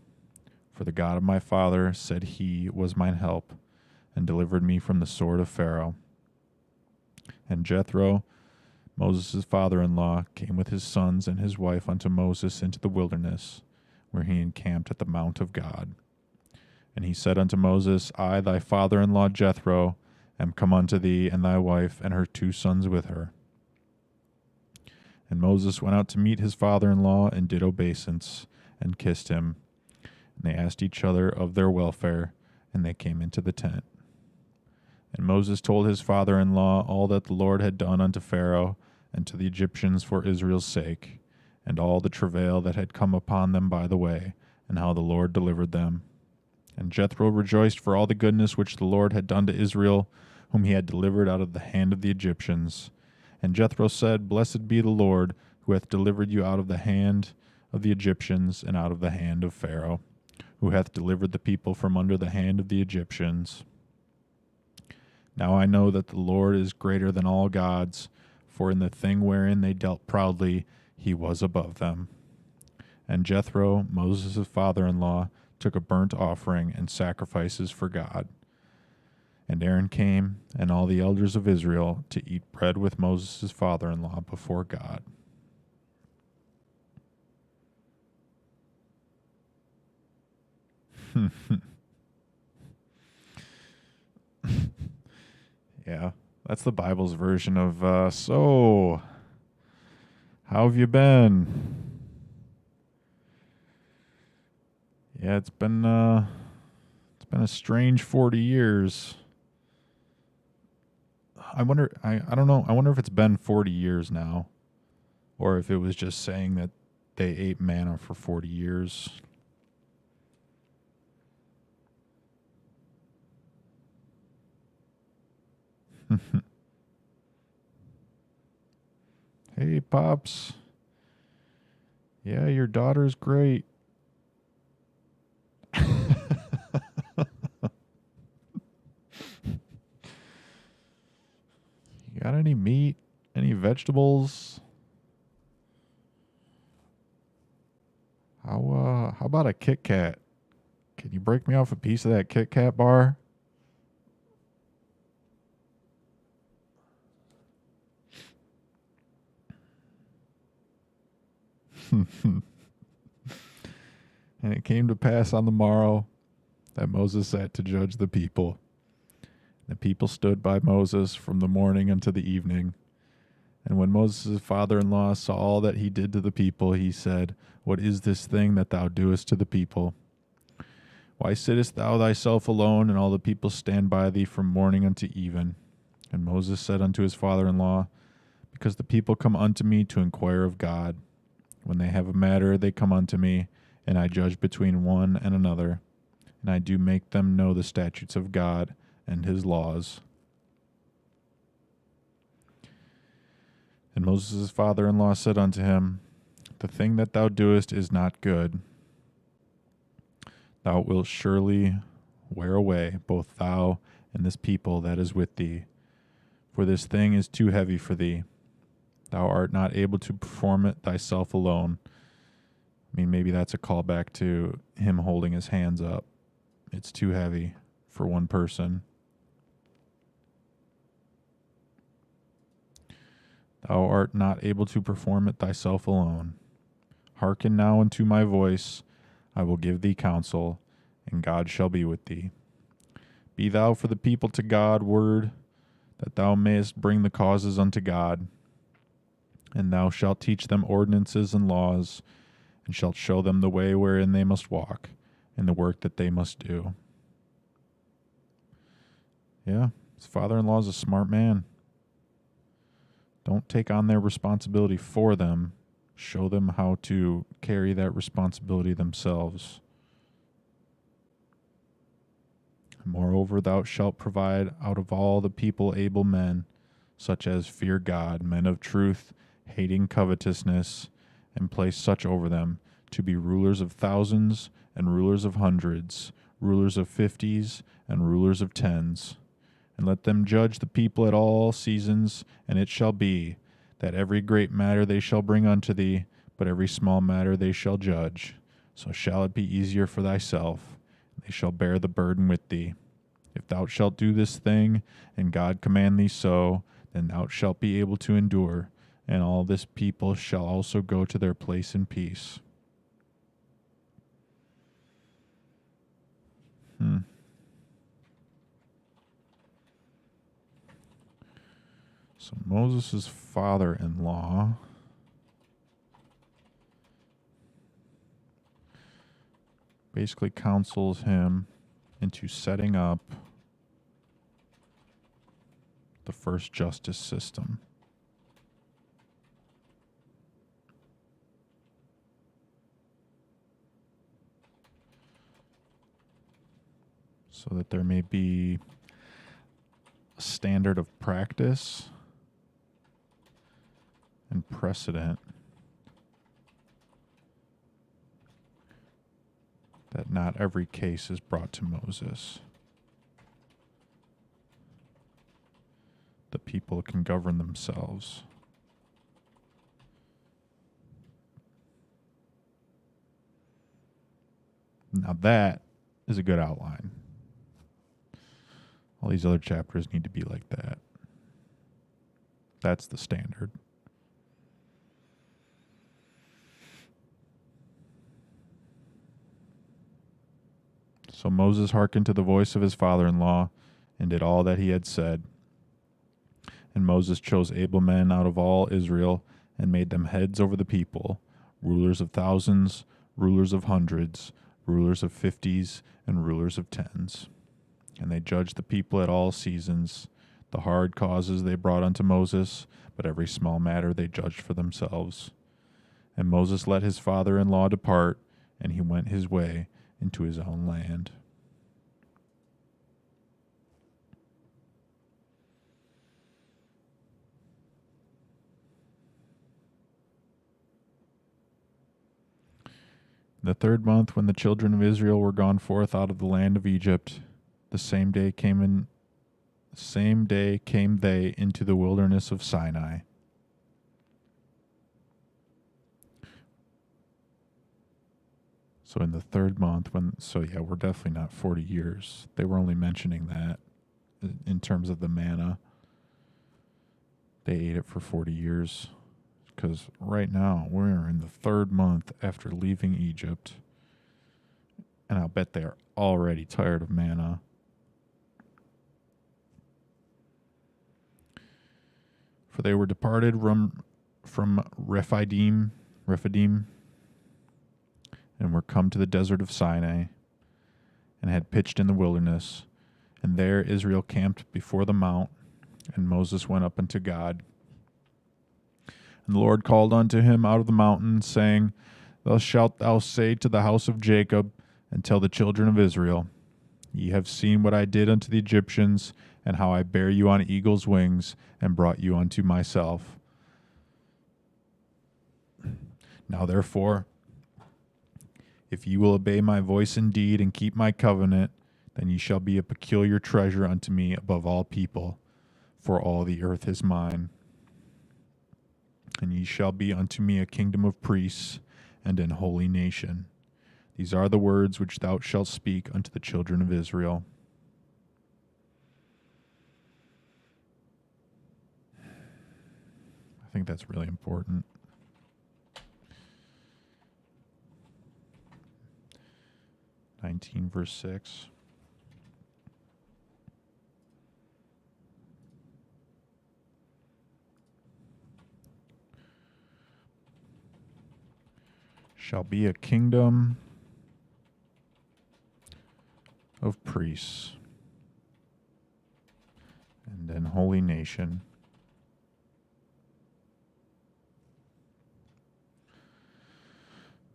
For the God of my father, said he, was mine help, and delivered me from the sword of Pharaoh. And Jethro, Moses' father-in-law, came with his sons and his wife unto Moses into the wilderness, where he encamped at the mount of God. And he said unto Moses, I, thy father-in-law Jethro, am come unto thee, and thy wife and her 2 sons with her. And Moses went out to meet his father-in-law, and did obeisance, and kissed him. And they asked each other of their welfare, and they came into the tent. And Moses told his father-in-law all that the Lord had done unto Pharaoh and to the Egyptians for Israel's sake, and all the travail that had come upon them by the way, and how the Lord delivered them. And Jethro rejoiced for all the goodness which the Lord had done to Israel, whom he had delivered out of the hand of the Egyptians. And Jethro said, Blessed be the Lord, who hath delivered you out of the hand of the Egyptians, and out of the hand of Pharaoh, who hath delivered the people from under the hand of the Egyptians. Now I know that the Lord is greater than all gods, for in the thing wherein they dealt proudly, he was above them. And Jethro, Moses' father-in-law, took a burnt offering and sacrifices for God. And Aaron came, and all the elders of Israel, to eat bread with Moses' father-in-law before God. Yeah, that's the Bible's version of, so, how have you been? Yeah, it's been a strange 40 years. I wonder, I don't know, I wonder if it's been 40 years now, or if it was just saying that they ate manna for 40 years. Hey, Pops. Yeah, your daughter's great. You got any meat? Any vegetables? How about a Kit Kat? Can you break me off a piece of that Kit Kat bar? And it came to pass on the morrow that Moses sat to judge the people. The people stood by Moses from the morning unto the evening. And when Moses' father-in-law saw all that he did to the people, he said, What is this thing that thou doest to the people? Why sittest thou thyself alone, and all the people stand by thee from morning unto even? And Moses said unto his father-in-law, Because the people come unto me to inquire of God. When they have a matter, they come unto me, and I judge between one and another, and I do make them know the statutes of God and his laws. And Moses' father-in-law said unto him, The thing that thou doest is not good. Thou wilt surely wear away both thou and this people that is with thee, for this thing is too heavy for thee. Thou art not able to perform it thyself alone. I mean, maybe that's a callback to him holding his hands up. It's too heavy for one person. Thou art not able to perform it thyself alone. Hearken now unto my voice. I will give thee counsel, and God shall be with thee. Be thou for the people to God word, that thou mayest bring the causes unto God. And thou shalt teach them ordinances and laws, and shalt show them the way wherein they must walk, and the work that they must do. Yeah, his father-in-law is a smart man. Don't take on their responsibility for them. Show them how to carry that responsibility themselves. Moreover, thou shalt provide out of all the people able men, such as fear God, men of truth, hating covetousness, and place such over them, to be rulers of thousands, and rulers of hundreds, rulers of 50s, and rulers of 10s. And let them judge the people at all seasons, and it shall be, that every great matter they shall bring unto thee, but every small matter they shall judge. So shall it be easier for thyself, and they shall bear the burden with thee. If thou shalt do this thing, and God command thee so, then thou shalt be able to endure, and all this people shall also go to their place in peace. So Moses' father-in-law basically counsels him into setting up the first justice system. So that there may be a standard of practice and precedent that not every case is brought to Moses. The people can govern themselves. Now that is a good outline. All these other chapters need to be like that. That's the standard. So Moses hearkened to the voice of his father-in-law and did all that he had said. And Moses chose able men out of all Israel and made them heads over the people, rulers of thousands, rulers of hundreds, rulers of 50s, and rulers of 10s. And they judged the people at all seasons. The hard causes they brought unto Moses, but every small matter they judged for themselves. And Moses let his father-in-law depart, and he went his way into his own land. The 3rd month, when the children of Israel were gone forth out of the land of Egypt, the same day came they into the wilderness of Sinai. So in the 3rd month, we're definitely not 40 years. They were only mentioning that in terms of the manna. They ate it for 40 years. Because right now, we're in the 3rd month after leaving Egypt. And I'll bet they're already tired of manna. For they were departed from Rephidim, and were come to the desert of Sinai, and had pitched in the wilderness. And there Israel camped before the mount, and Moses went up unto God. And the Lord called unto him out of the mountain, saying, Thus shalt thou say to the house of Jacob, and tell the children of Israel, Ye have seen what I did unto the Egyptians, and how I bare you on eagle's wings, and brought you unto myself. Now therefore, if ye will obey my voice indeed, and keep my covenant, then ye shall be a peculiar treasure unto me above all people, for all the earth is mine. And ye shall be unto me a kingdom of priests, and an holy nation. These are the words which thou shalt speak unto the children of Israel. I think that's really important. Verse 6. Shall be a kingdom of priests and an holy nation.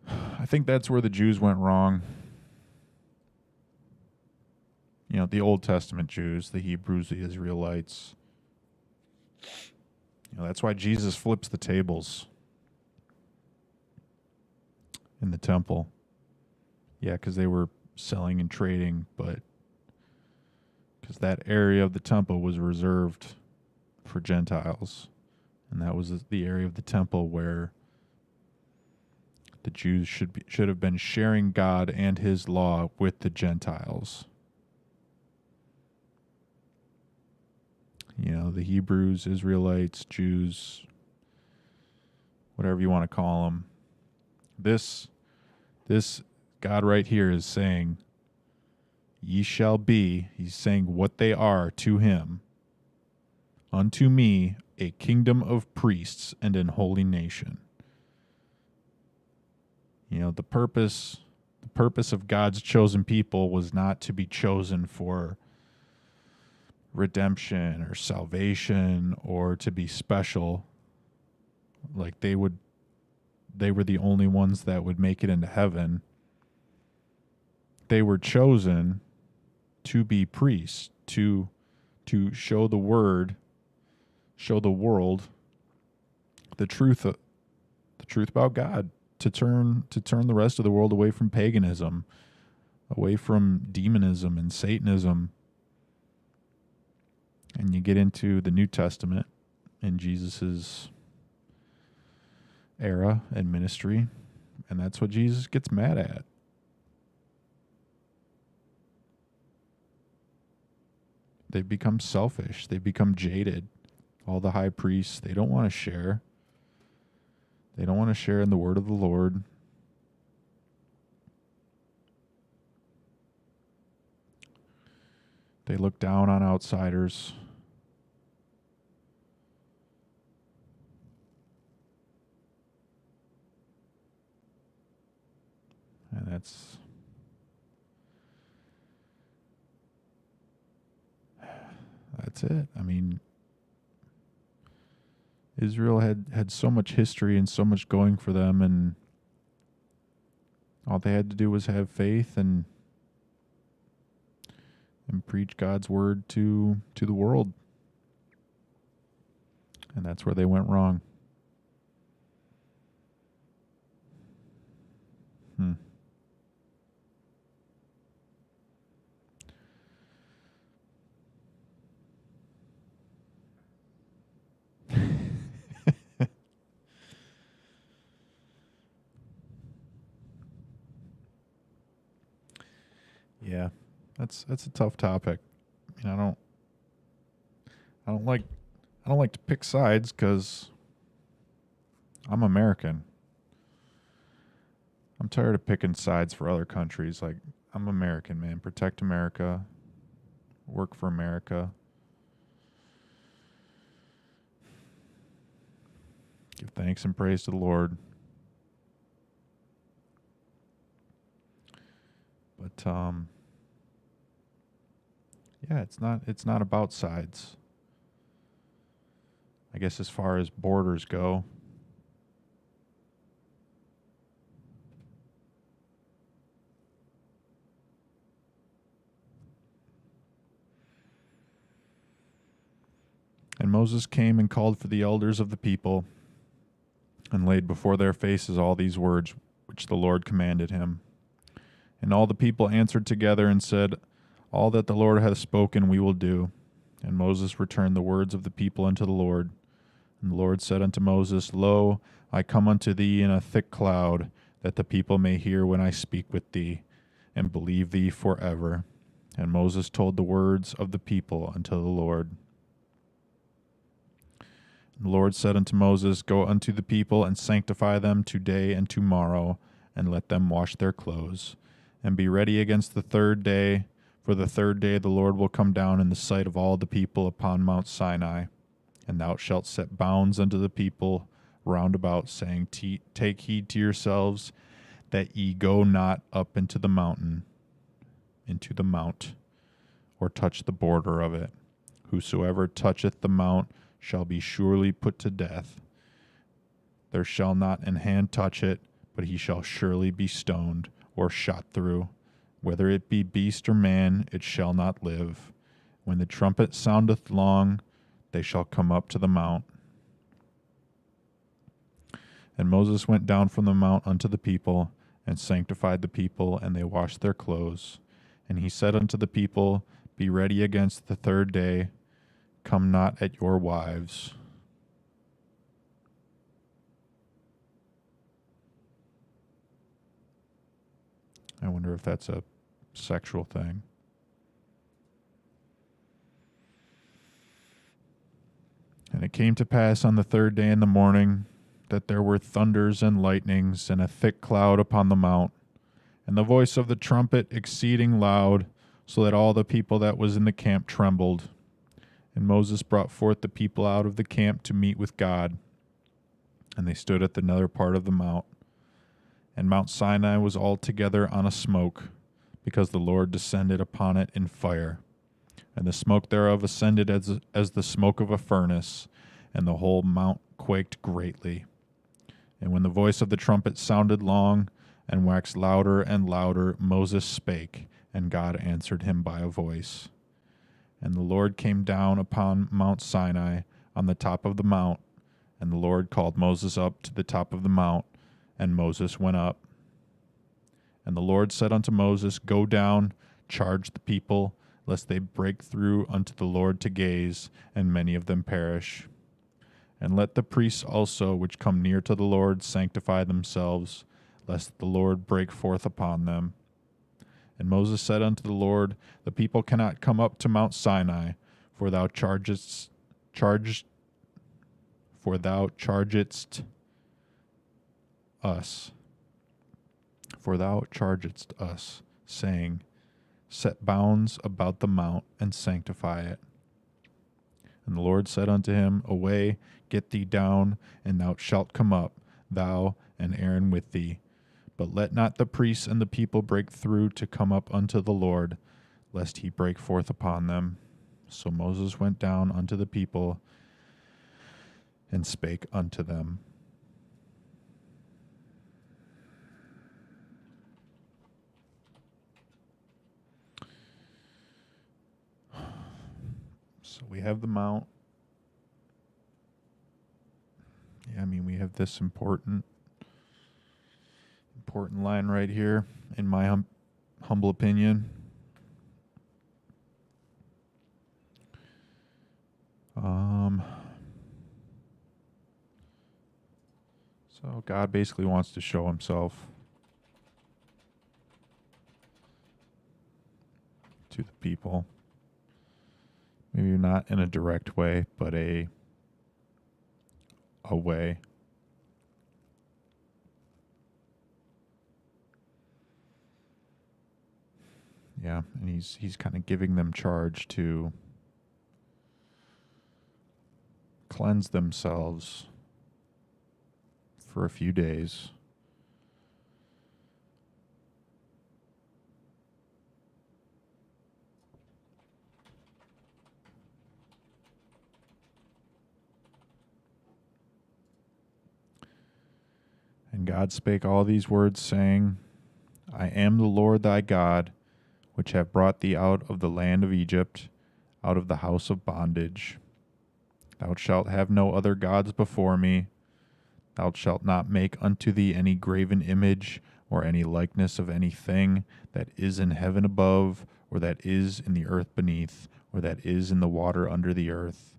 I think that's where the Jews went wrong. You know, the Old Testament Jews, the Hebrews, the Israelites. You know, that's why Jesus flips the tables in the temple. Yeah, because they were selling and trading, but because that area of the temple was reserved for Gentiles. And that was the area of the temple where the Jews should have been sharing God and his law with the Gentiles. The Hebrews, Israelites, Jews, whatever you want to call them. This God right here is saying, ye shall be, he's saying what they are to him, unto me a kingdom of priests and an holy nation. The purpose of God's chosen people was not to be chosen for redemption or salvation or to be special. Like they were the only ones that would make it into heaven. They were chosen to be priests, to show the world the truth about God, to turn the rest of the world away from paganism, away from demonism and Satanism. And you get into the New Testament in Jesus's era and ministry, and that's what Jesus gets mad at. They've become selfish. They've become jaded. All the high priests, they don't want to share. They don't want to share in the word of the Lord. They look down on outsiders. And that's it. I mean, Israel had so much history and so much going for them, and all they had to do was have faith and preach God's word to the world. And that's where they went wrong. Yeah, that's a tough topic. I mean, I don't like to pick sides because I'm American. I'm tired of picking sides for other countries. Like, I'm American, man. Protect America. Work for America. Give thanks and praise to the Lord. But yeah, it's not about sides. I guess as far as borders go, and Moses came and called for the elders of the people and laid before their faces all these words which the Lord commanded him. And all the people answered together and said, all that the Lord hath spoken we will do. And Moses returned the words of the people unto the Lord. And the Lord said unto Moses, lo, I come unto thee in a thick cloud, that the people may hear when I speak with thee, and believe thee forever. And Moses told the words of the people unto the Lord. And the Lord said unto Moses, go unto the people, and sanctify them today and tomorrow, and let them wash their clothes. And be ready against the third day, for the third day the Lord will come down in the sight of all the people upon Mount Sinai. And thou shalt set bounds unto the people round about, saying, take heed to yourselves, that ye go not up into the mount, or touch the border of it. Whosoever toucheth the mount shall be surely put to death. There shall not an hand touch it, but he shall surely be stoned, or shot through. Whether it be beast or man, it shall not live. When the trumpet soundeth long, they shall come up to the mount. And Moses went down from the mount unto the people, and sanctified the people, and they washed their clothes. And he said unto the people, be ready against the third day, come not at your wives. I wonder if that's a sexual thing. it came to pass on the third day in the morning that there were thunders and lightnings and a thick cloud upon the mount, and the voice of the trumpet exceeding loud, so that all the people that was in the camp trembled. And Moses brought forth the people out of the camp to meet with God, and they stood at the nether part of the mount. And Mount Sinai was altogether on a smoke, because the Lord descended upon it in fire. And the smoke thereof ascended as the smoke of a furnace, and the whole mount quaked greatly. And when the voice of the trumpet sounded long, and waxed louder and louder, Moses spake, and God answered him by a voice. And the Lord came down upon Mount Sinai on the top of the mount, and the Lord called Moses up to the top of the mount, and Moses went up. And the Lord said unto Moses, Go down, charge the people, lest they break through unto the Lord to gaze, and many of them perish. And let the priests also which come near to the Lord sanctify themselves, lest the Lord break forth upon them. And Moses said unto the Lord, The people cannot come up to Mount Sinai, for thou chargedst us, saying, Set bounds about the mount, and sanctify it. And the Lord said unto him, Away, get thee down, and thou shalt come up, thou and Aaron with thee. But let not the priests and the people break through to come up unto the Lord, lest he break forth upon them. So Moses went down unto the people, and spake unto them. So we have the mount. Yeah, I mean, we have this important line right here, in my humble opinion. So God basically wants to show himself to the people. Maybe not in a direct way, but a way. Yeah, and he's kind of giving them charge to cleanse themselves for a few days. And God spake all these words, saying, I am the Lord thy God, which have brought thee out of the land of Egypt, out of the house of bondage. Thou shalt have no other gods before me. Thou shalt not make unto thee any graven image, or any likeness of any thing that is in heaven above, or that is in the earth beneath, or that is in the water under the earth.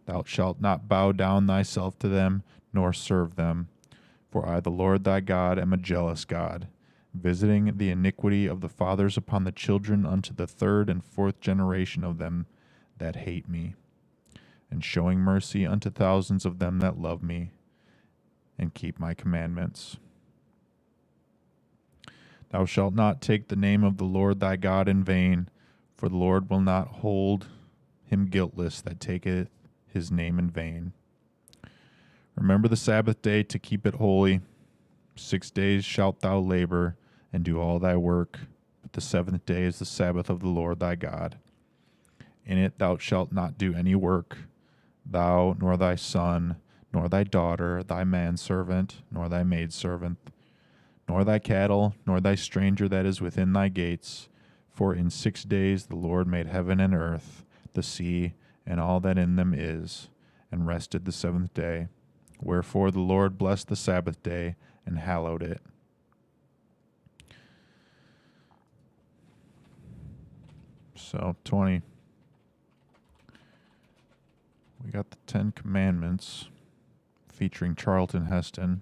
Thou shalt not bow down thyself to them, nor serve them. For I, the Lord thy God, am a jealous God, visiting the iniquity of the fathers upon the children unto the third and fourth generation of them that hate me, and showing mercy unto thousands of them that love me, and keep my commandments. Thou shalt not take the name of the Lord thy God in vain, for the Lord will not hold him guiltless that taketh his name in vain. Remember the Sabbath day to keep it holy. 6 days shalt thou labor, and do all thy work, but the seventh day is the Sabbath of the Lord thy God. In it thou shalt not do any work, thou, nor thy son, nor thy daughter, thy manservant, nor thy maidservant, nor thy cattle, nor thy stranger that is within thy gates. For in 6 days the Lord made heaven and earth, the sea, and all that in them is, and rested the seventh day. Wherefore the Lord blessed the Sabbath day, and hallowed it. So, 20. We got the 10 Commandments featuring Charlton Heston.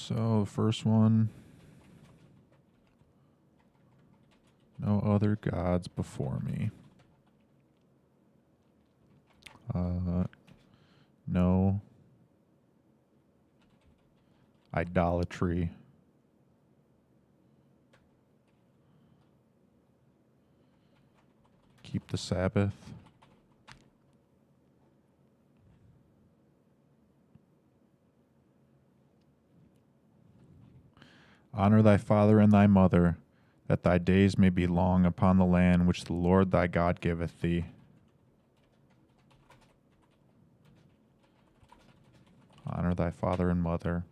So, the first one, no other gods before me. No idolatry. Keep the Sabbath. Honor thy father and thy mother, that thy days may be long upon the land which the Lord thy God giveth thee. Honor thy father and mother.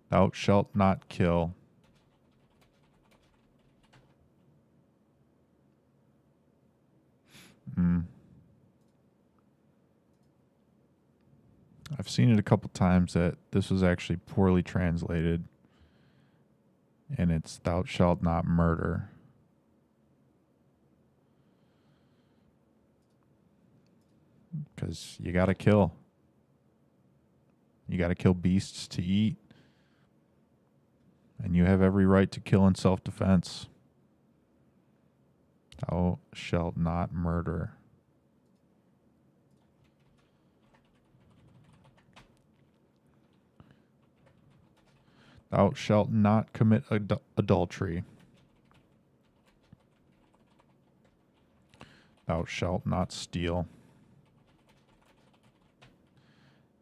Thou shalt not kill. I've seen it a couple times that this was actually poorly translated, and it's thou shalt not murder. Because you got to kill. You got to kill beasts to eat. And you have every right to kill in self-defense. Thou shalt not murder. Thou shalt not commit adultery. Thou shalt not steal.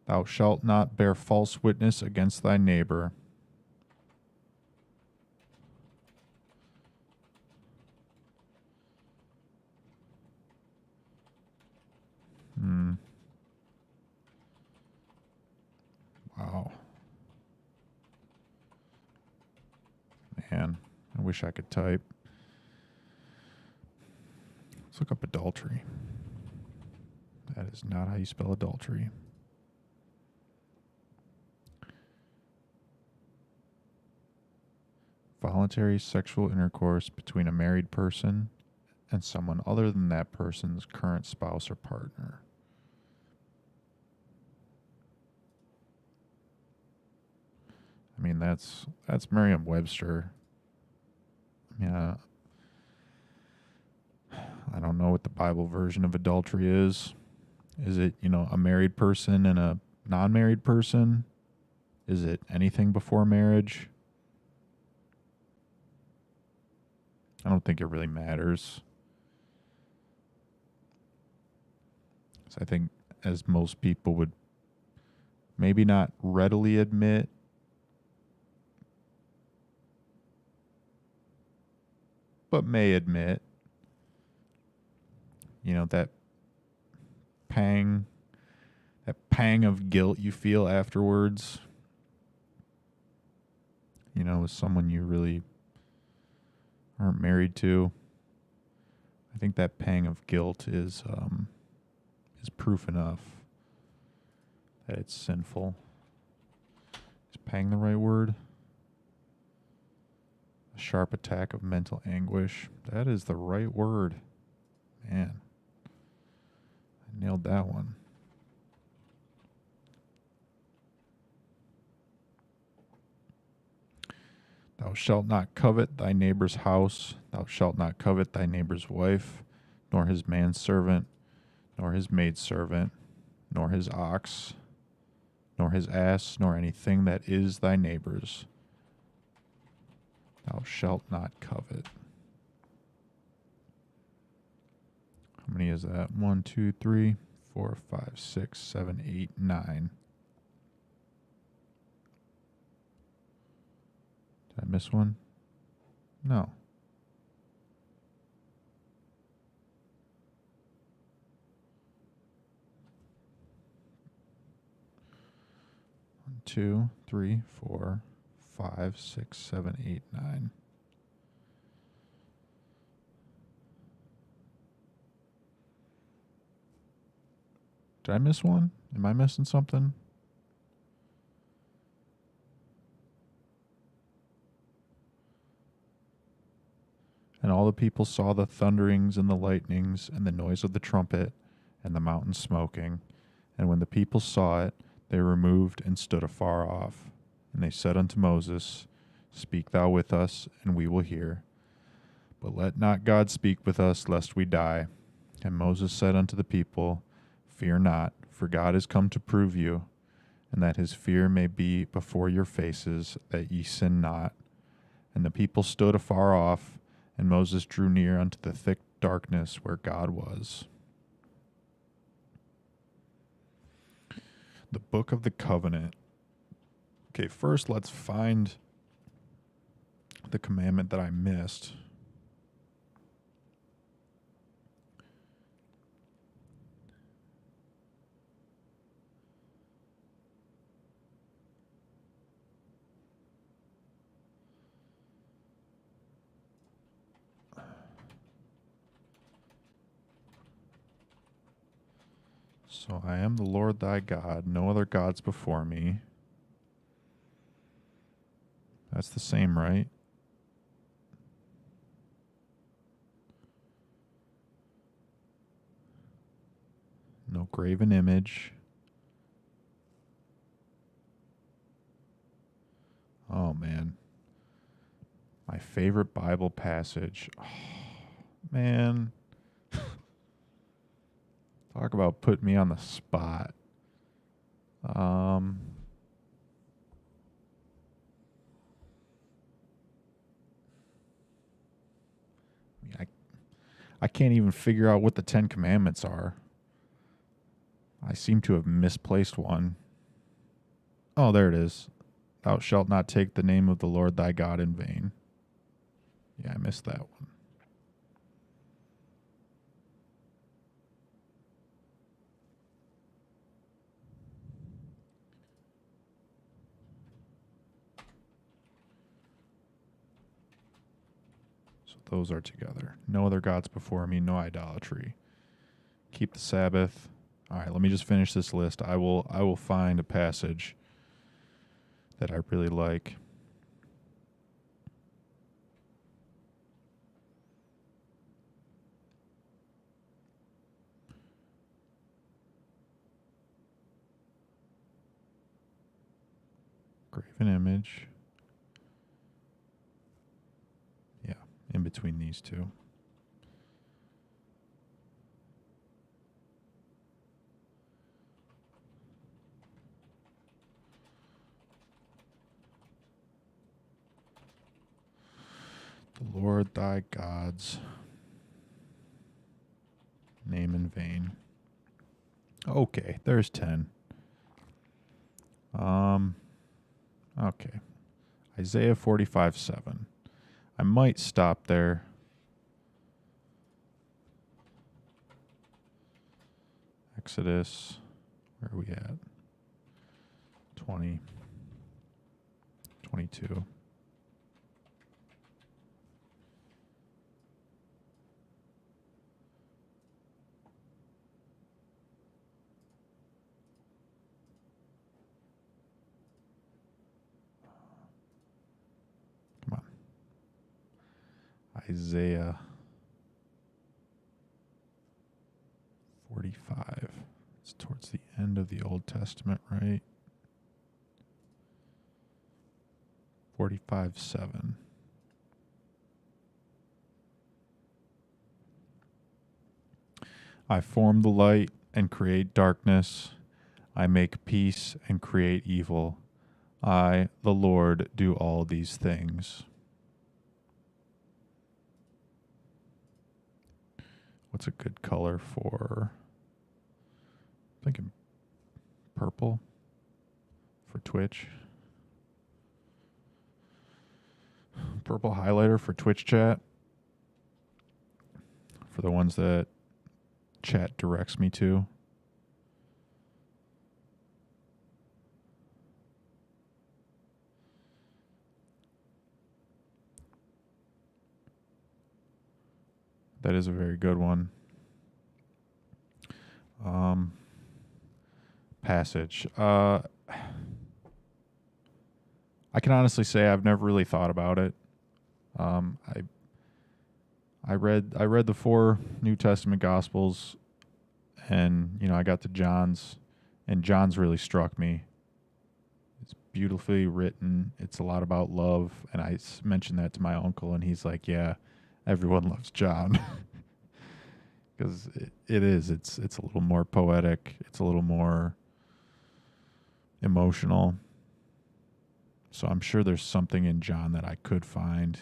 Thou shalt not bear false witness against thy neighbor. Wow. Man, I wish I could type. Let's look up adultery. That is not how you spell adultery. Voluntary sexual intercourse between a married person and someone other than that person's current spouse or partner. I mean, that's Merriam-Webster. Yeah. I don't know what the Bible version of adultery is. Is it, a married person and a non-married person? Is it anything before marriage? I don't think it really matters. So I think, as most people would maybe not readily admit, but may admit, that pang of guilt you feel afterwards, with someone you really aren't married to. I think that pang of guilt is proof enough that it's sinful. Is pang the right word? A sharp attack of mental anguish. That is the right word. Man, I nailed that one. Thou shalt not covet thy neighbor's house. Thou shalt not covet thy neighbor's wife, nor his manservant, nor his maidservant, nor his ox, nor his ass, nor anything that is thy neighbor's. Thou shalt not covet. How many is that? 1, 2, 3, 4, 5, 6, 7, 8, 9. Did I miss one? No. 1, 2, 3, 4, 5, 6, 7, 8, 9. Did I miss one? Am I missing something? And all the people saw the thunderings and the lightnings and the noise of the trumpet and the mountain smoking. And when the people saw it, they removed and stood afar off. And they said unto Moses, Speak thou with us, and we will hear. But let not God speak with us, lest we die. And Moses said unto the people, Fear not, for God is come to prove you, and that his fear may be before your faces, that ye sin not. And the people stood afar off, and Moses drew near unto the thick darkness where God was. The Book of the Covenant. Okay, first let's find the commandment that I missed. So I am the Lord thy God, no other gods before me. That's the same, right? No graven image. Oh, man. My favorite Bible passage. Oh, man. Talk about putting me on the spot. I can't even figure out what the 10 Commandments are. I seem to have misplaced one. Oh, there it is. Thou shalt not take the name of the Lord thy God in vain. Yeah, I missed that one. So those are together. No other gods before me, no idolatry. Keep the Sabbath. All right, let me just finish this list. I will find a passage that I really like. Graven image. Yeah, in between these two. The Lord thy God's name in vain. Okay, there's 10. Okay. Isaiah 45:7. I might stop there. Exodus, where are we at? 20, 22. Come on. Isaiah 45. It's towards the end of the Old Testament, right? 45:7. I form the light and create darkness. I make peace and create evil. I, the Lord, do all these things. What's a good color for? I'm thinking purple for Twitch. Purple highlighter for Twitch chat. For the ones that chat directs me to. That is a very good one. Passage. I can honestly say I've never really thought about it. I read the 4 New Testament Gospels, and I got to John's, and John's really struck me. It's beautifully written. It's a lot about love. And I mentioned that to my uncle, and he's like, yeah, everyone loves John. Because it is. It's a little more poetic. It's a little more emotional. So I'm sure there's something in John that I could find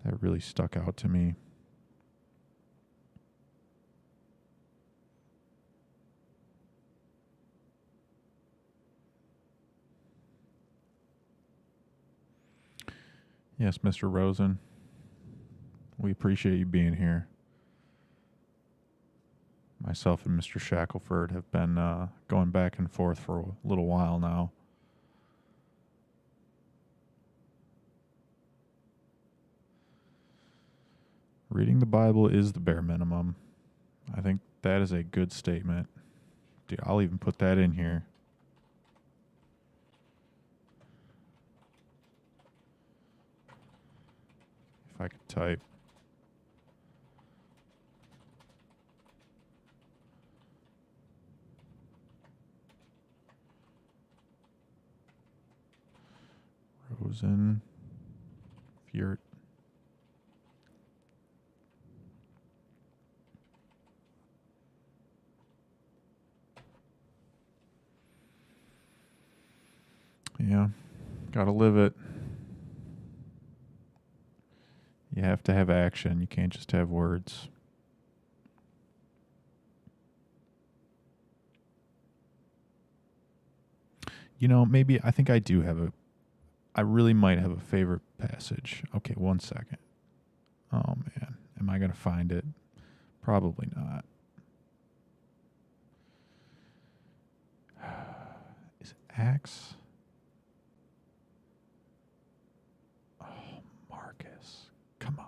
that really stuck out to me. Yes, Mr. Rosen, we appreciate you being here. Myself and Mr. Shackelford have been going back and forth for a little while now. Reading the Bible is the bare minimum. I think that is a good statement. Dude, I'll even put that in here. If I could type. Rosen. Fjert. Yeah, gotta live it. You have to have action. You can't just have words. You know, maybe I think I do have I really might have a favorite passage. Okay, 1 second. Oh man, am I going to find it? Probably not. Is it Acts? Oh, Marcus. Come on.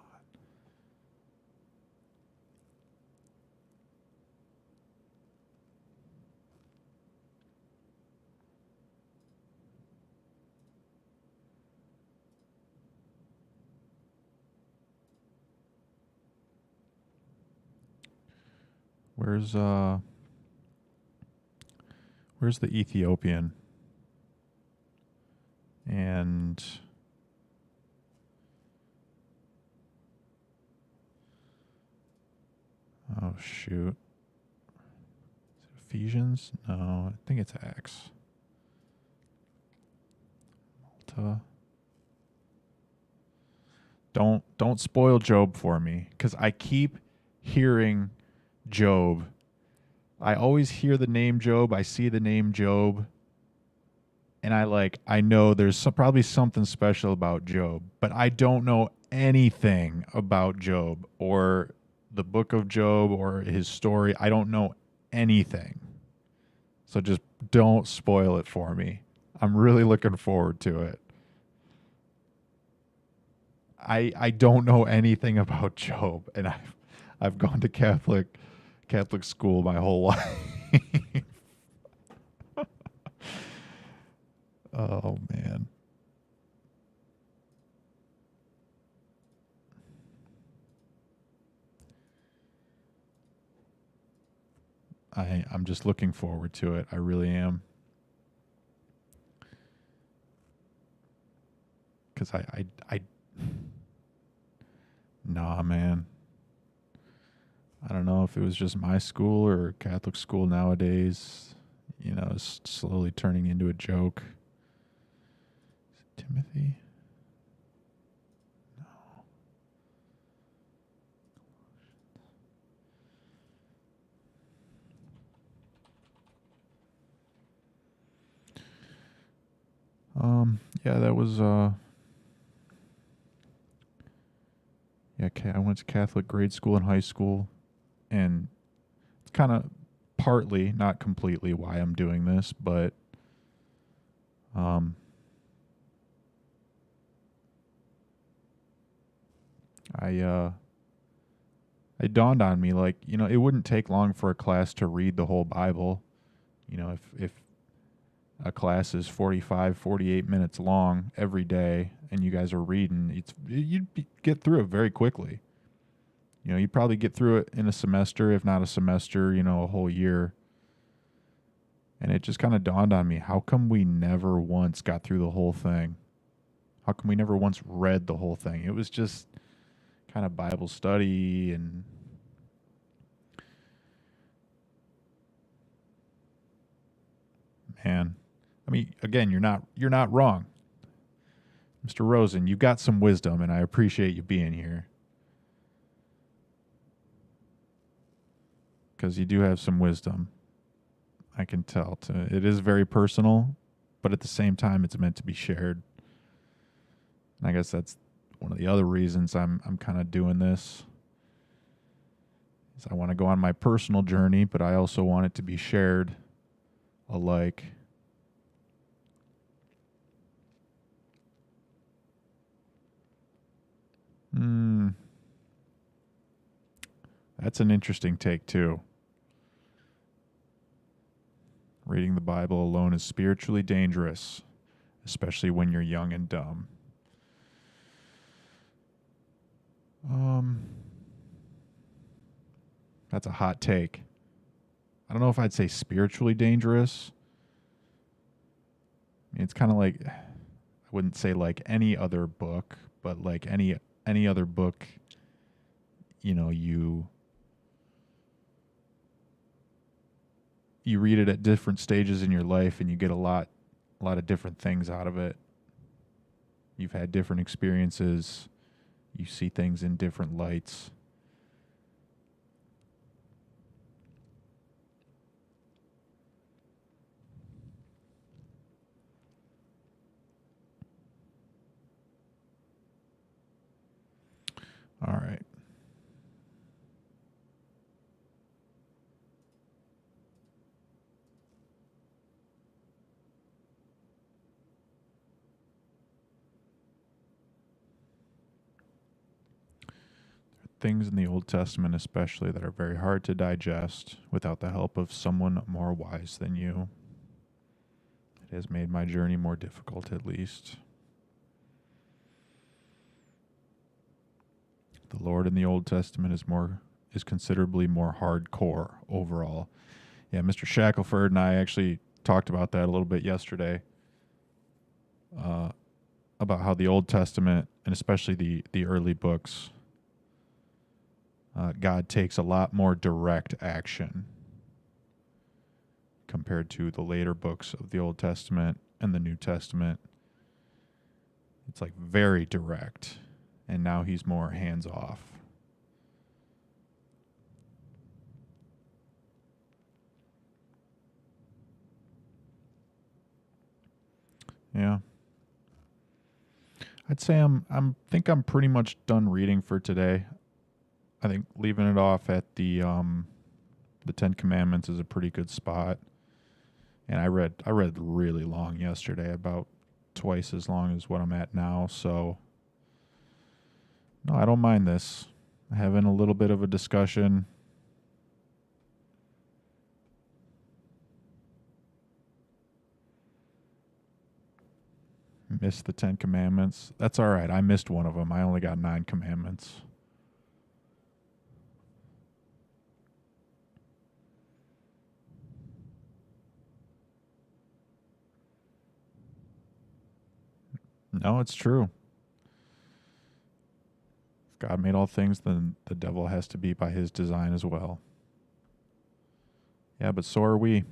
Where's the Ethiopian? And oh shoot. Is it Ephesians? No, I think it's Acts. Malta. Don't spoil Job for me, because I keep hearing Job. I always hear the name Job. I see the name Job. And I know there's probably something special about Job, but I don't know anything about Job or the book of Job or his story. I don't know anything. So just don't spoil it for me. I'm really looking forward to it. I don't know anything about Job, and I've gone to Catholic school my whole life. Oh man. I'm just looking forward to it. I really am. Cause I nah, man. I don't know if it was just my school or Catholic school nowadays. You know, it's slowly turning into a joke. Is it Timothy? No. Yeah, that was yeah, I went to Catholic grade school and high school, and it's kind of partly, not completely, why I'm doing this, but I it dawned on me, like, you know, it wouldn't take long for a class to read the whole Bible. You know, if a class is 45, 48 minutes long every day and you guys are reading, get through it very quickly. You know, you'd probably get through it in a semester, if not a semester, you know, a whole year. And it just kind of dawned on me, how come we never once got through the whole thing? How come we never once read the whole thing? It was just kind of Bible study and man, I mean, again, you're not wrong. Mr. Rosen, you've got some wisdom and I appreciate you being here. Cuz you do have some wisdom. I can tell. It is very personal, but at the same time it's meant to be shared. And I guess that's one of the other reasons I'm kind of doing this. Is I want to go on my personal journey, but I also want it to be shared alike. That's an interesting take too. Reading the Bible alone is spiritually dangerous, especially when you're young and dumb. That's a hot take. I don't know if I'd say spiritually dangerous. I mean, it's kind of like, I wouldn't say like any other book, but like any other book, you know, you read it at different stages in your life and you get a lot of different things out of it. You've had different experiences. You see things in different lights. All right. Things in the Old Testament, especially, that are very hard to digest without the help of someone more wise than you. It has made my journey more difficult, at least. The Lord in the Old Testament is considerably more hardcore overall. Yeah, Mr. Shackelford and I actually talked about that a little bit yesterday. About how the Old Testament, and especially the early books, God takes a lot more direct action compared to the later books of the Old Testament and the New Testament. It's like very direct, and now he's more hands off. Yeah. I'd say I'm pretty much done reading for today. I think leaving it off at the Ten Commandments is a pretty good spot. And I read really long yesterday, about twice as long as what I'm at now. So no, I don't mind this. Having a little bit of a discussion. Missed the 10 Commandments. That's all right. I missed one of them. I only got 9 commandments. No, it's true. If God made all things, then the devil has to be by his design as well. Yeah, but so are we.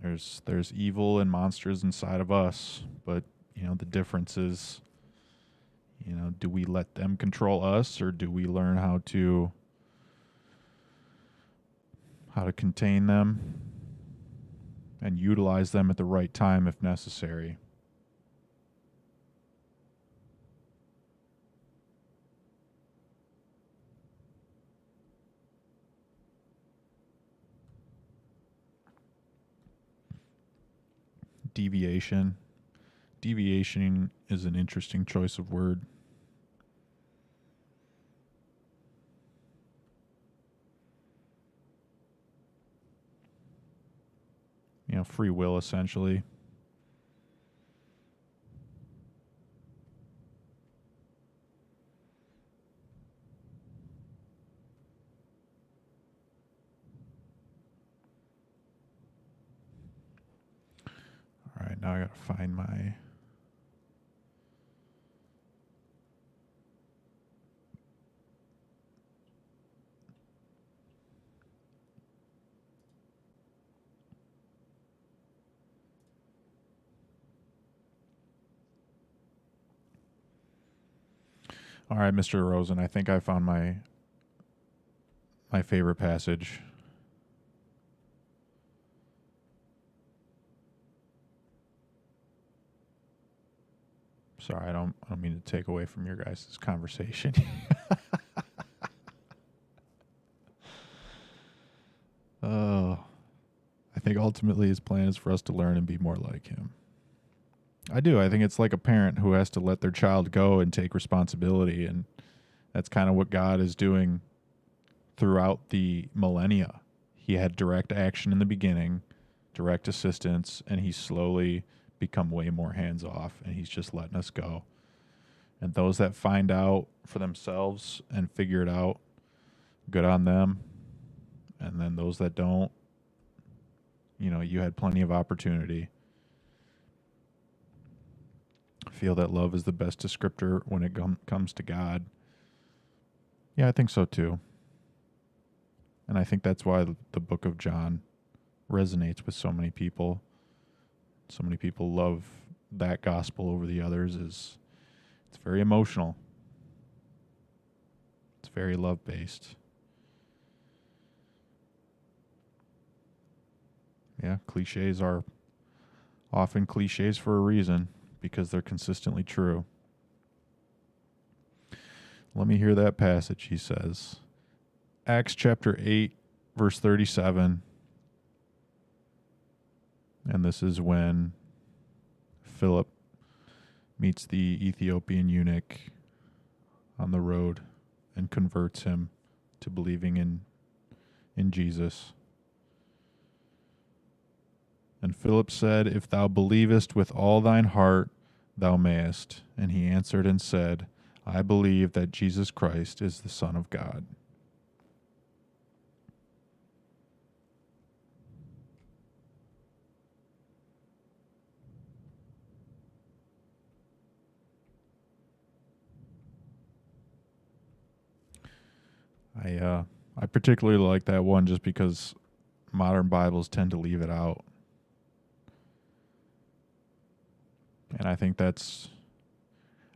There's evil and monsters inside of us, but the difference is, do we let them control us, or do we learn how to contain them and utilize them at the right time if necessary? Deviation. Deviation is an interesting choice of word. Free will, essentially. Now I gotta find my... All right, Mr. Rosen, I think I found my favorite passage. Sorry, I don't mean to take away from your guys' conversation. I think ultimately his plan is for us to learn and be more like him. I do. I think it's like a parent who has to let their child go and take responsibility, and that's kind of what God is doing throughout the millennia. He had direct action in the beginning, direct assistance, and he's slowly become way more hands-off, and he's just letting us go. And those that find out for themselves and figure it out, good on them. And then those that don't, you had plenty of opportunity. I feel that love is the best descriptor when it comes to God. Yeah, I think so too. And I think that's why the book of John resonates with so many people. So many people love that gospel over the others. It's very emotional. It's very love-based. Yeah, cliches are often cliches for a reason, because they're consistently true. Let me hear that passage, he says. Acts chapter 8, verse 37. And this is when Philip meets the Ethiopian eunuch on the road and converts him to believing in Jesus. And Philip said, If thou believest with all thine heart, thou mayest. And he answered and said, I believe that Jesus Christ is the Son of God. I particularly like that one just because modern Bibles tend to leave it out. And I think that's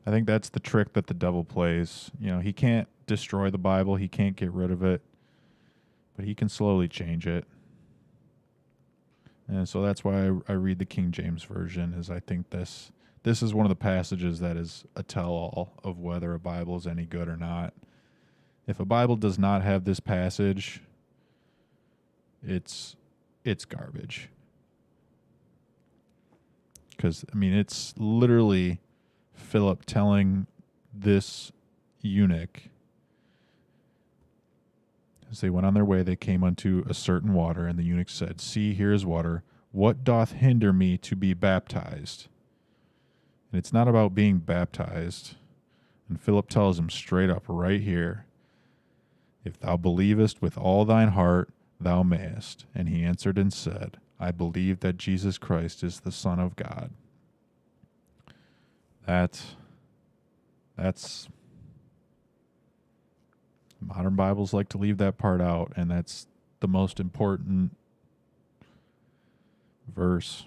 the trick that the devil plays. He can't destroy the Bible, he can't get rid of it, but he can slowly change it. And so that's why I read the King James Version, is I think this is one of the passages that is a tell-all of whether a Bible is any good or not. If a Bible does not have this passage, it's garbage. Because, it's literally Philip telling this eunuch, as they went on their way, they came unto a certain water, and the eunuch said, See, here is water. What doth hinder me to be baptized? And it's not about being baptized. And Philip tells him straight up right here, If thou believest with all thine heart, thou mayest. And he answered and said, I believe that Jesus Christ is the Son of God. That's modern Bibles like to leave that part out, and that's the most important verse.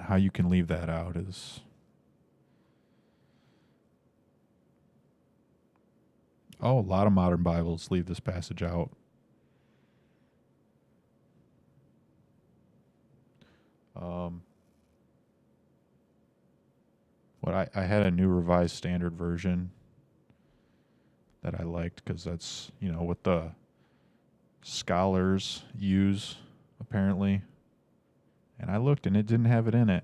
How you can leave that out is a lot of modern Bibles leave this passage out. I had a New Revised Standard Version that I liked because that's, what the scholars use, apparently. And I looked and it didn't have it in it.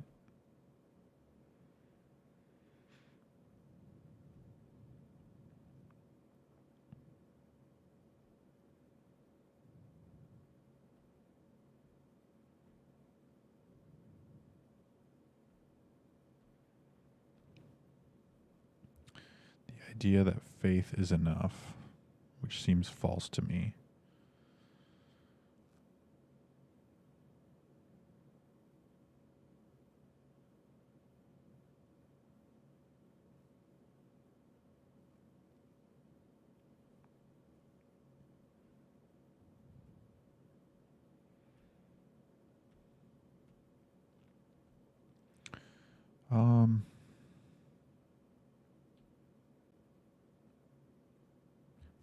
Idea that faith is enough, which seems false to me.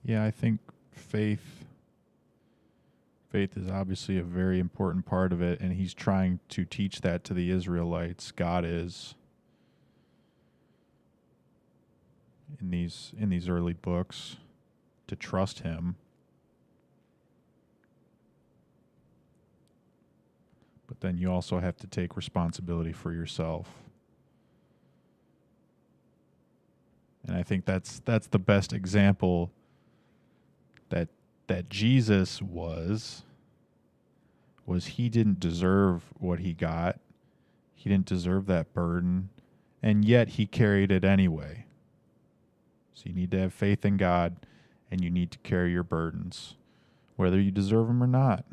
Yeah, I think faith is obviously a very important part of it, and he's trying to teach that to the Israelites. God is in these early books to trust him. But then you also have to take responsibility for yourself. And I think that's the best example that Jesus was he didn't deserve what he got. He didn't deserve that burden, and yet he carried it anyway. So you need to have faith in God, and you need to carry your burdens, whether you deserve them or not.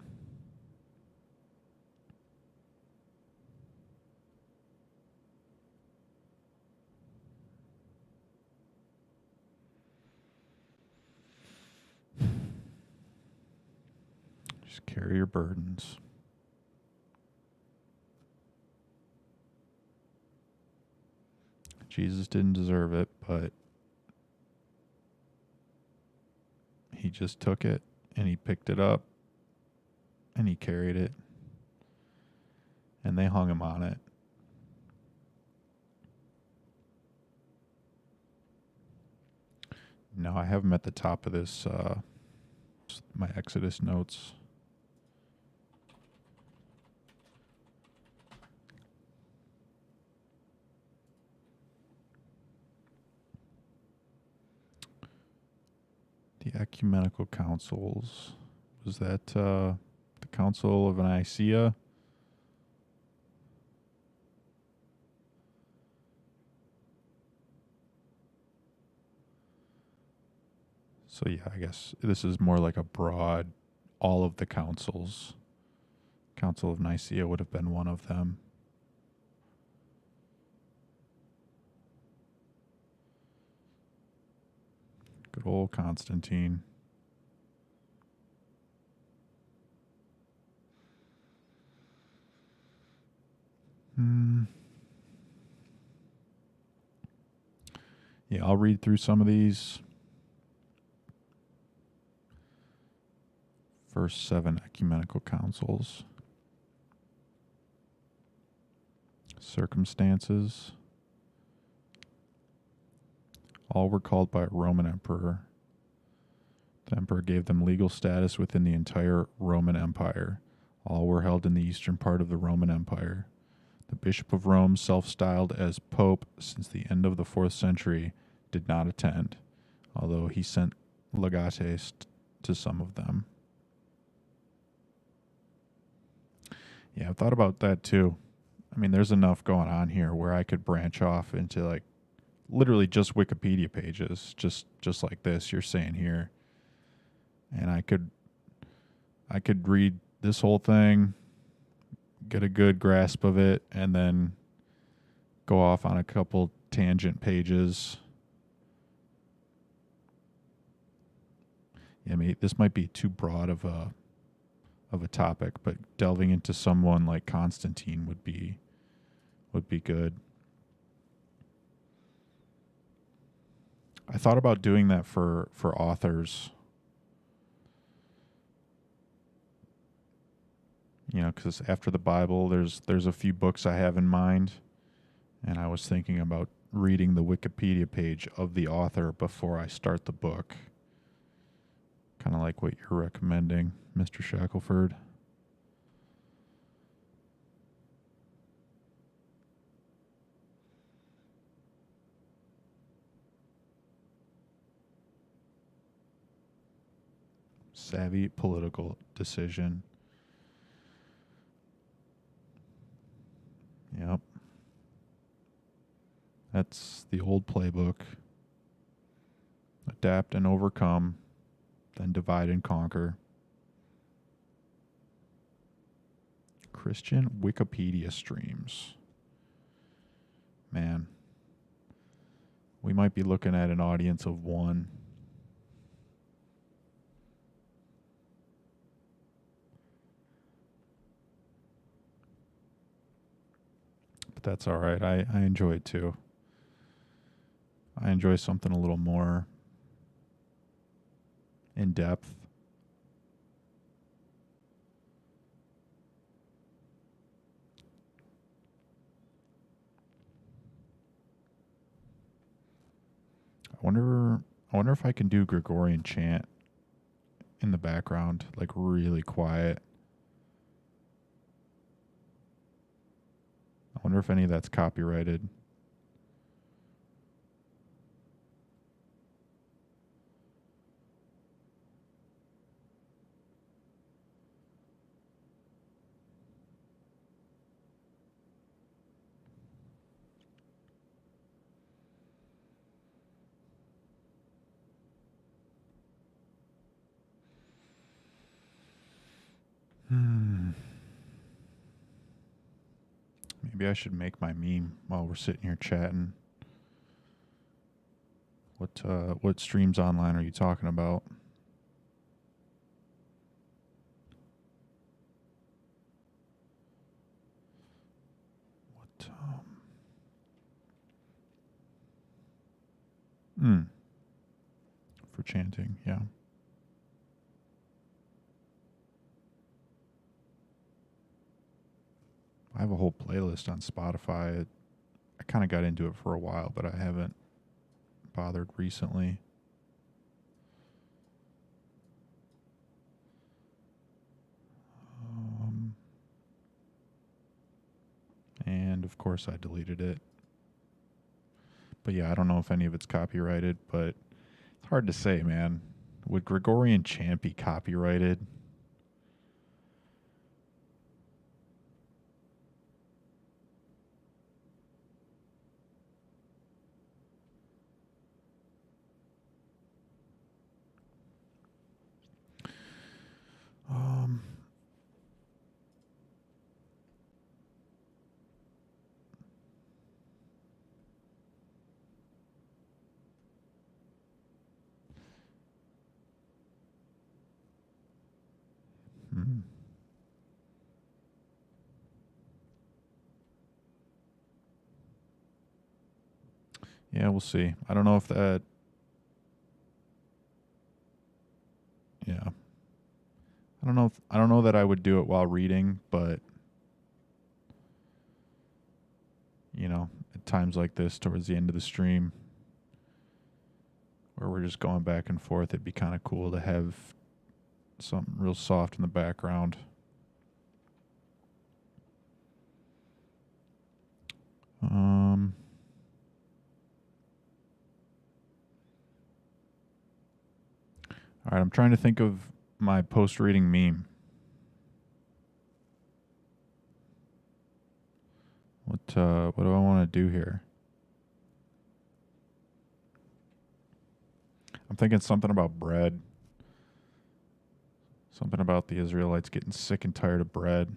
Just carry your burdens. Jesus didn't deserve it, but he just took it and he picked it up and he carried it and they hung him on it. Now I have them at the top of this, my Exodus notes. The ecumenical councils. Was that the Council of Nicaea? So yeah, I guess this is more like a broad, all of the councils. Council of Nicaea would have been one of them. Good old Constantine. Yeah, I'll read through some of these. First 7 ecumenical councils. Circumstances. All were called by a Roman emperor. The emperor gave them legal status within the entire Roman Empire. All were held in the eastern part of the Roman Empire. The Bishop of Rome, self-styled as Pope since the end of the 4th century, did not attend, although he sent legates to some of them. Yeah, I've thought about that too. I mean, there's enough going on here where I could branch off into like literally just Wikipedia pages, just like this you're saying here. And I could read this whole thing, get a good grasp of it, and then go off on a couple tangent pages. Yeah, I mean, this might be too broad of a topic, but delving into someone like Constantine would be good. I thought about doing that for authors. You know, because after the Bible, there's a few books I have in mind, and I was thinking about reading the Wikipedia page of the author before I start the book. Kind of like what you're recommending, Mr. Shackelford. Savvy political decision. Yep. That's the old playbook. Adapt and overcome, then divide and conquer. Christian Wikipedia streams. Man, we might be looking at an audience of 1. But that's all right. I enjoy it too. I enjoy something a little more in depth. I wonder if I can do Gregorian chant in the background, like really quiet. I wonder if any of that's copyrighted. Maybe I should make my meme while we're sitting here chatting. What streams online are you talking about? What for chanting, yeah. I have a whole playlist on Spotify. I kind of got into it for a while, but I haven't bothered recently. And of course I deleted it. But yeah, I don't know if any of it's copyrighted, but it's hard to say, man. Would Gregorian chant be copyrighted? Yeah, we'll see. I don't know if that... Yeah. I don't know that I would do it while reading, but you know, at times like this towards the end of the stream where we're just going back and forth, it'd be kind of cool to have something real soft in the background. All right, I'm trying to think of my post-reading meme. What do I want to do here? I'm thinking something about bread. Something about the Israelites getting sick and tired of bread.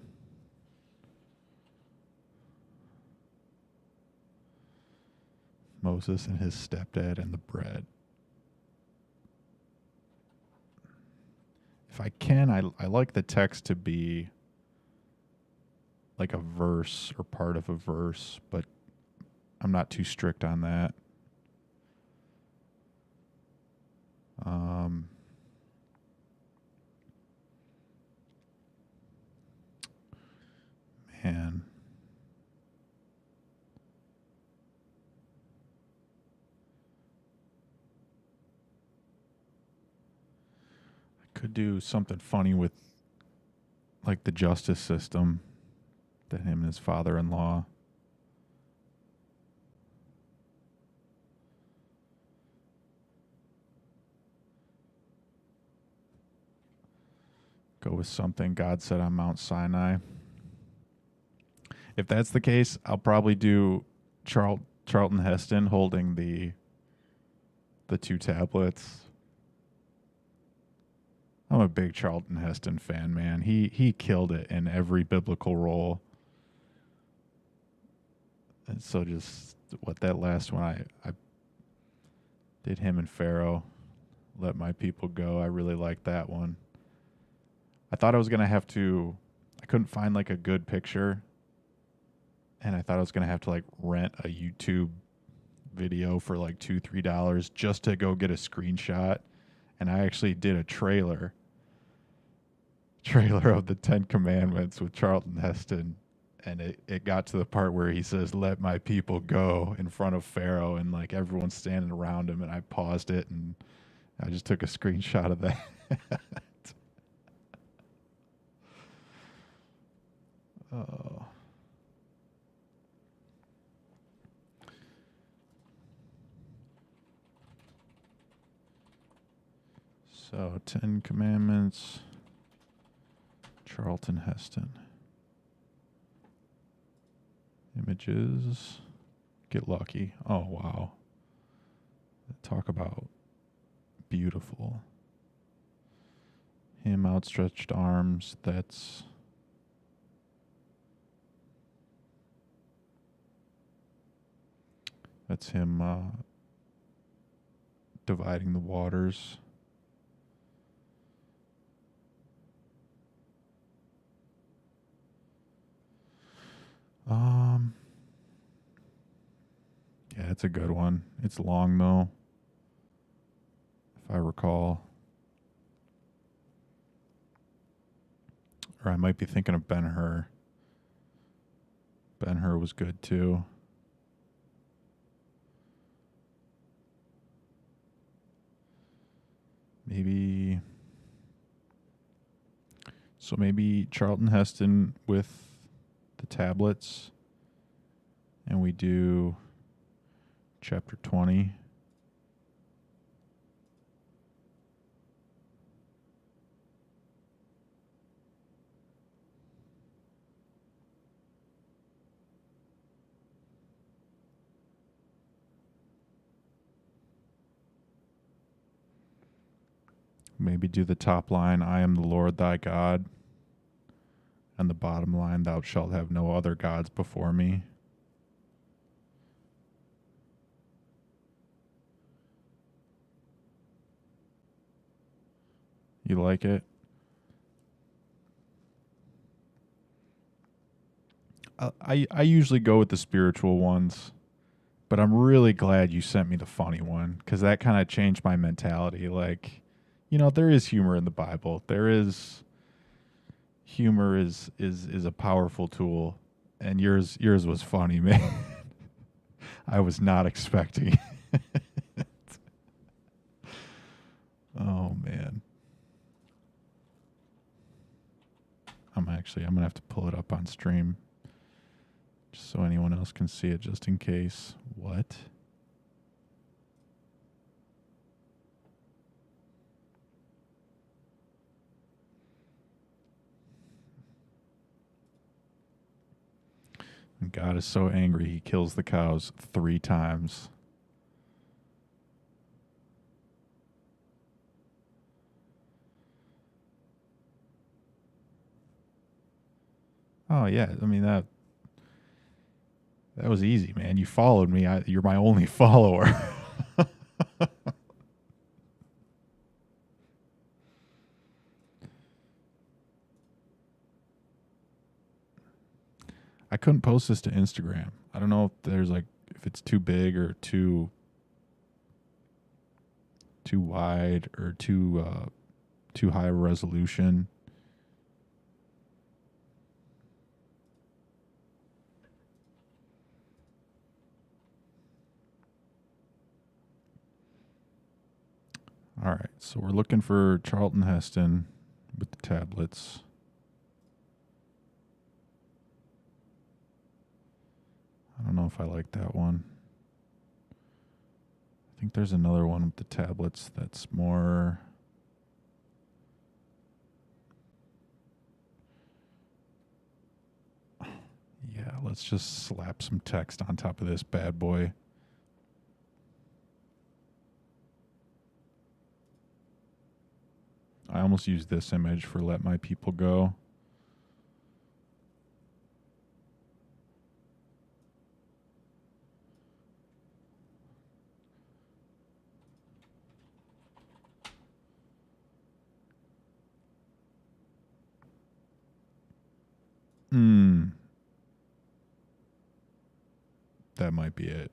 Moses and his stepdad and the bread. If I can, I like the text to be like a verse or part of a verse, but I'm not too strict on that. Man. I could do something funny with like the justice system that him and his father-in-law. Go with something God said on Mount Sinai. If that's the case, I'll probably do Charlton Heston holding the two tablets. I'm a big Charlton Heston fan, man. He killed it in every biblical role. And so just what that last one I did him and Pharaoh, let my people go. I really liked that one. I thought I was gonna have to I couldn't find like a good picture. And I thought I was gonna have to like rent a YouTube video for like $2-3 just to go get a screenshot And I actually did a trailer of the 10 Commandments with Charlton Heston. And it got to the part where he says, "Let my people go," in front of Pharaoh, and like everyone's standing around him, and I paused it and I just took a screenshot of that. Oh. So 10 Commandments, Charlton Heston. Images. Get lucky. Oh, wow. Talk about beautiful. Him, outstretched arms. That's him dividing the waters. Yeah, it's a good one. It's long though, if I recall. Or I might be thinking of Ben-Hur. Ben-Hur was good too. Maybe Charlton Heston with the tablets, and we do chapter 20. Maybe do the top line, "I am the Lord thy God," and the bottom line, "Thou shalt have no other gods before me." You like it? I usually go with the spiritual ones, but I'm really glad you sent me the funny one, because that kind of changed my mentality. Like, there is humor in the Bible. Humor is a powerful tool, and yours was funny, man. I was not expecting it. Oh man. I'm gonna have to pull it up on stream just so anyone else can see it, just in case. What? And God is so angry he kills the cows 3 times. Oh yeah, I mean that was easy, man. You followed me. You're my only follower. I couldn't post this to Instagram. I don't know if it's too big or too wide or too high resolution. All right, so we're looking for Charlton Heston with the tablets. I don't know if I like that one. I think there's another one with the tablets that's more... Yeah, let's just slap some text on top of this bad boy. I almost used this image for "Let My People Go." That might be it.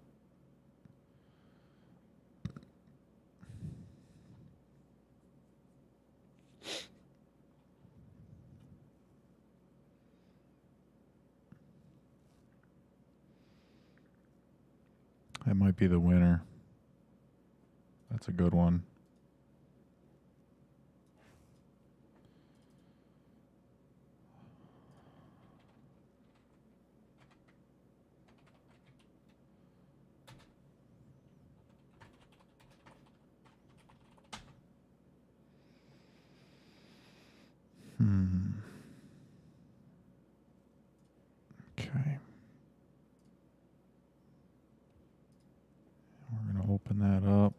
That might be the winner. That's a good one. Okay. We're going to open that up.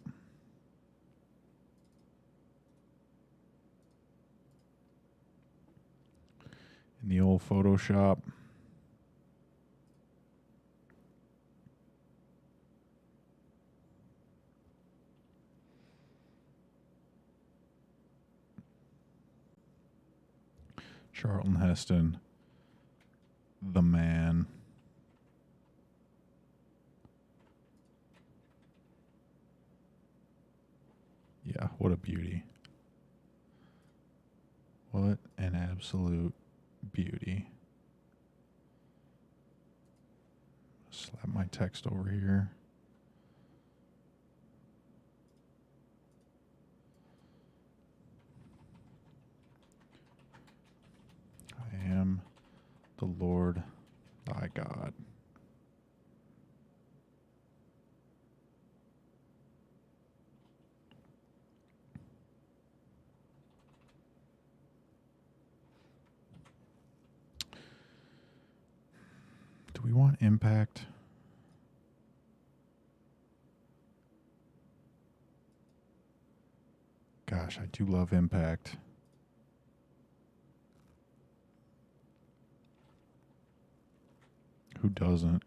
In the old Photoshop. Charlton Heston, the man. Yeah, what a beauty. What an absolute beauty. Slap my text over here. I am the Lord thy God. Do we want impact? Gosh, I do love impact. Who doesn't?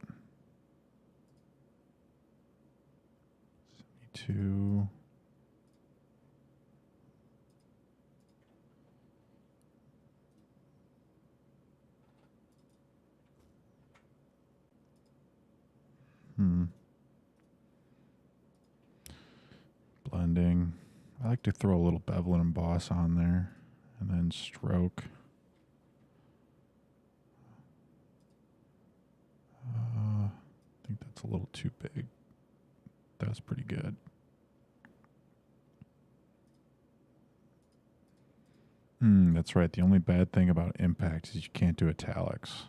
72. Blending. I like to throw a little bevel and emboss on there. And then stroke. I think that's a little too big. That's pretty good. That's right. The only bad thing about impact is you can't do italics.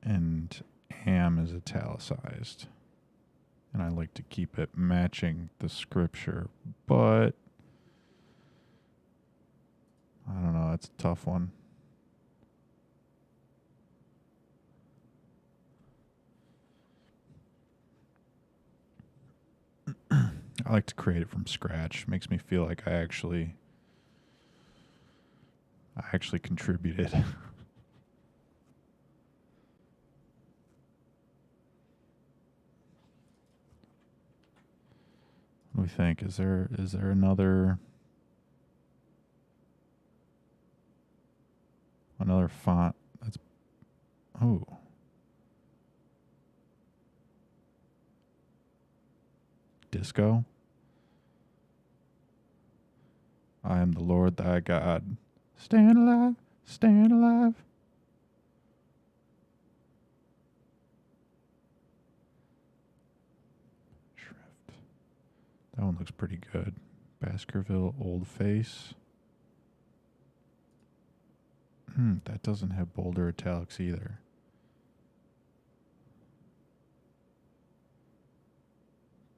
And am is italicized. And I like to keep it matching the scripture. But I don't know. That's a tough one. I like to create it from scratch. Makes me feel like I actually contributed. What do we think? Is there another font that's disco? I am the Lord thy God. Stand alive, stand alive. Shrift. That one looks pretty good. Baskerville Old Face. That doesn't have bolder italics either.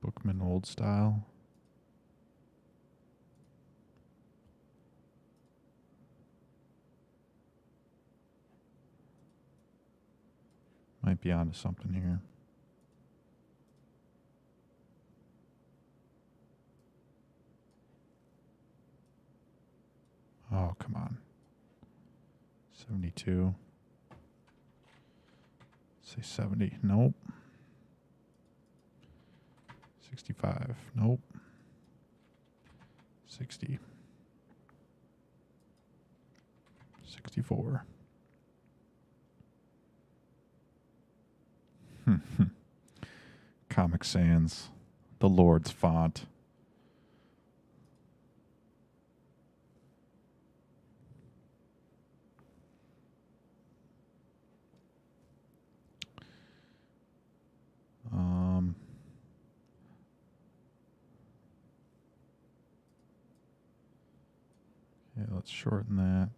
Bookman Old Style. Might be onto something here. Oh, come on. 72. Say 70. Nope. 65. Nope. 60. 64. Comic Sans. The Lord's font. let's shorten that.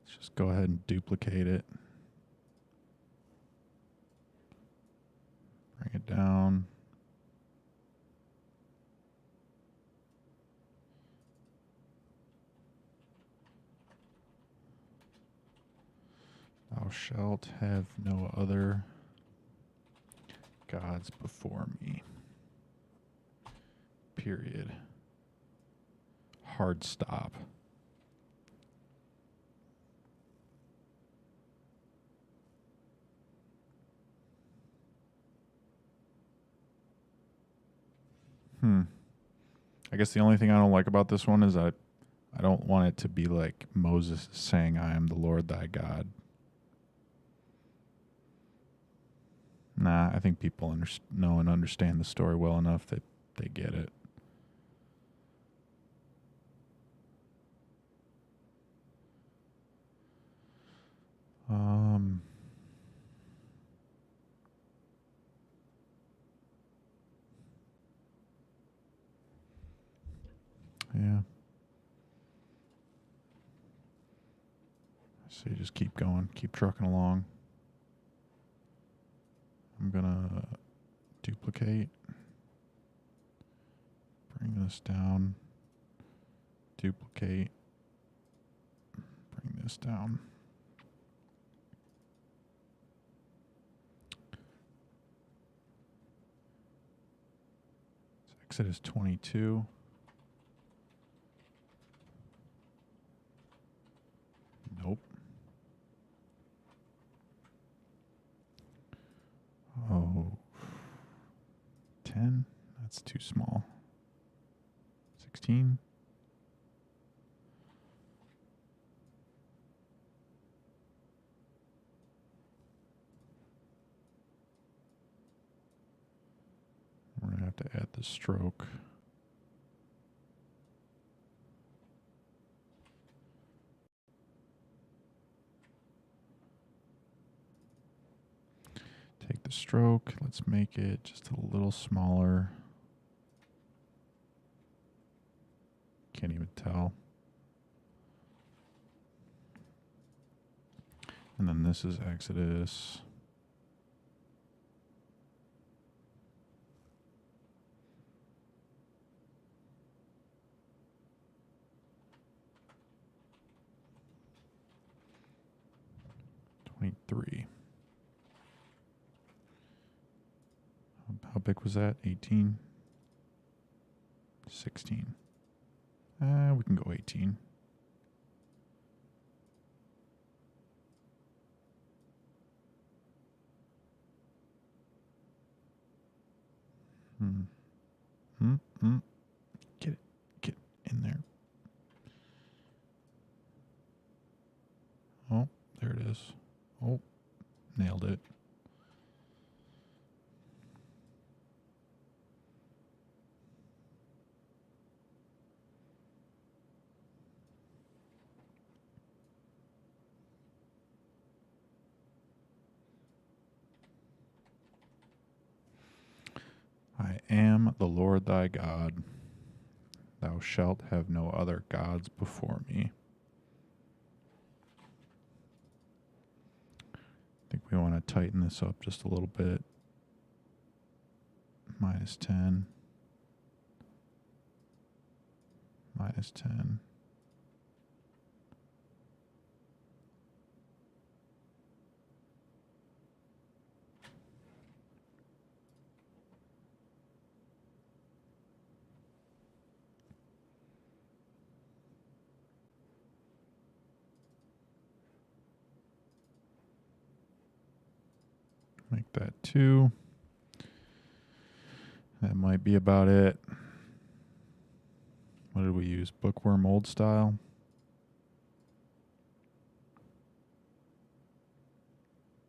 Let's just go ahead and duplicate it. Bring it down. Thou shalt have no other gods before me. Period. Hard stop. I guess the only thing I don't like about this one is I don't want it to be like Moses saying, I am the Lord thy God. Nah, I think people know and understand the story well enough that they get it. Yeah. So you just keep going, keep trucking along. I'm gonna duplicate, bring this down, duplicate, bring this down. It's Exodus 22. Nope. Oh, 10? That's too small. 16? We're going to have to add the stroke. Take the stroke. Let's make it just a little smaller. Can't even tell. And then this is Exodus. $23. How big was that? 18? 16. We can go 18. Get in there. Oh, there it is. Oh, nailed it. I am the Lord thy God. Thou shalt have no other gods before me. I think we want to tighten this up just a little bit. -10. -10. Make that 2. That might be about it. What did we use? Bookworm old style?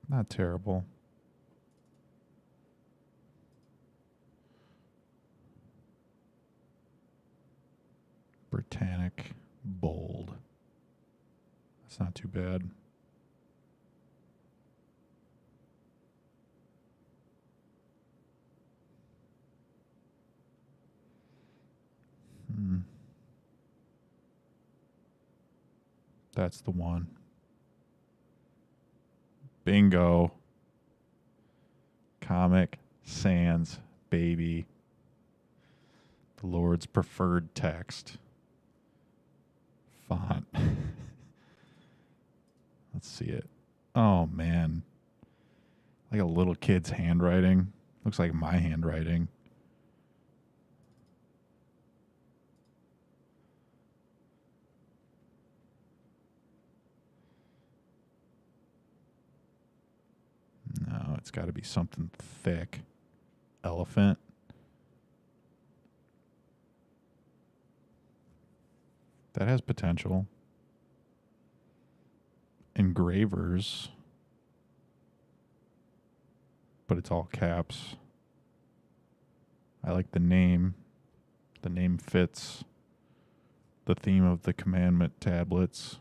Not terrible. Britannic bold. That's not too bad. That's the one. Bingo. Comic Sans, baby. The Lord's preferred text. Font. Let's see it. Oh, man. Like a little kid's handwriting. Looks like my handwriting. No, it's got to be something thick. Elephant. That has potential. Engravers. But it's all caps. I like the name. The name fits the theme of the commandment tablets.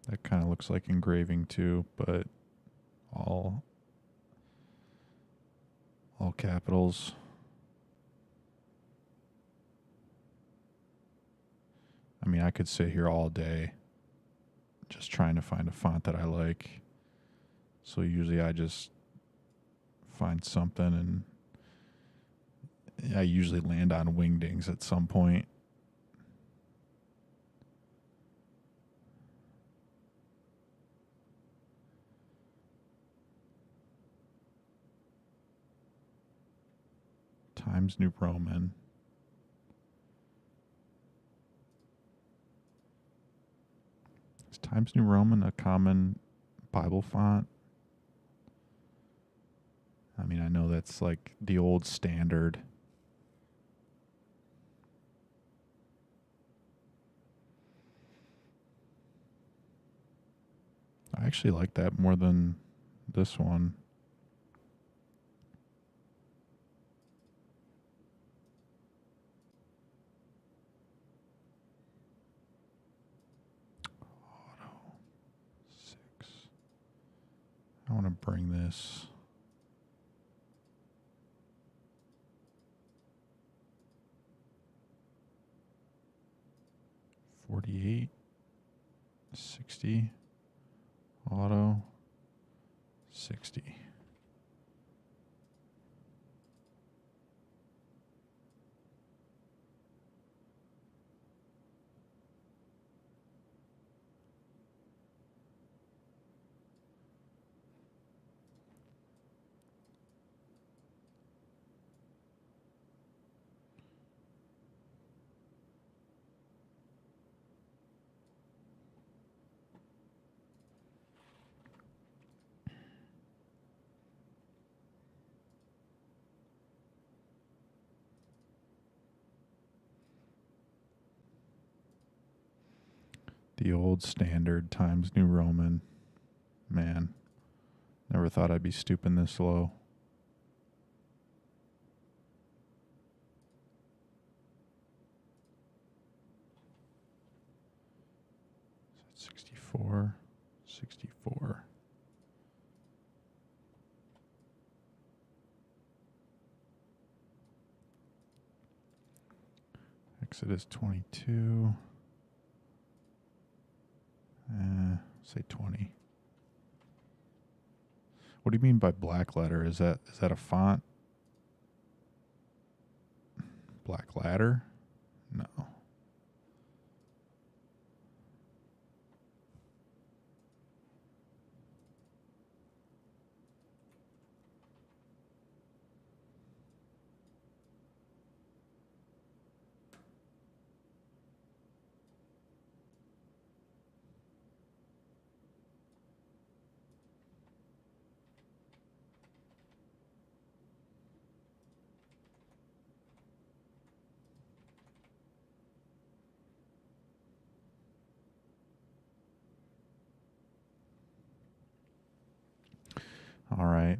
That kind of looks like engraving too, but all capitals. I mean, I could sit here all day just trying to find a font that I like. So usually I just find something, and I usually land on Wingdings at some point. Times New Roman. Is Times New Roman a common Bible font? I mean, I know that's like the old standard. I actually like that more than this one. Auto 6. I want to bring this. $48, $60, auto, $60. The old standard Times New Roman. Man, never thought I'd be stooping this low. Is that 64? 64. Exodus 22. Say 20. What do you mean by black letter? Is that a font? Black ladder? No. All right.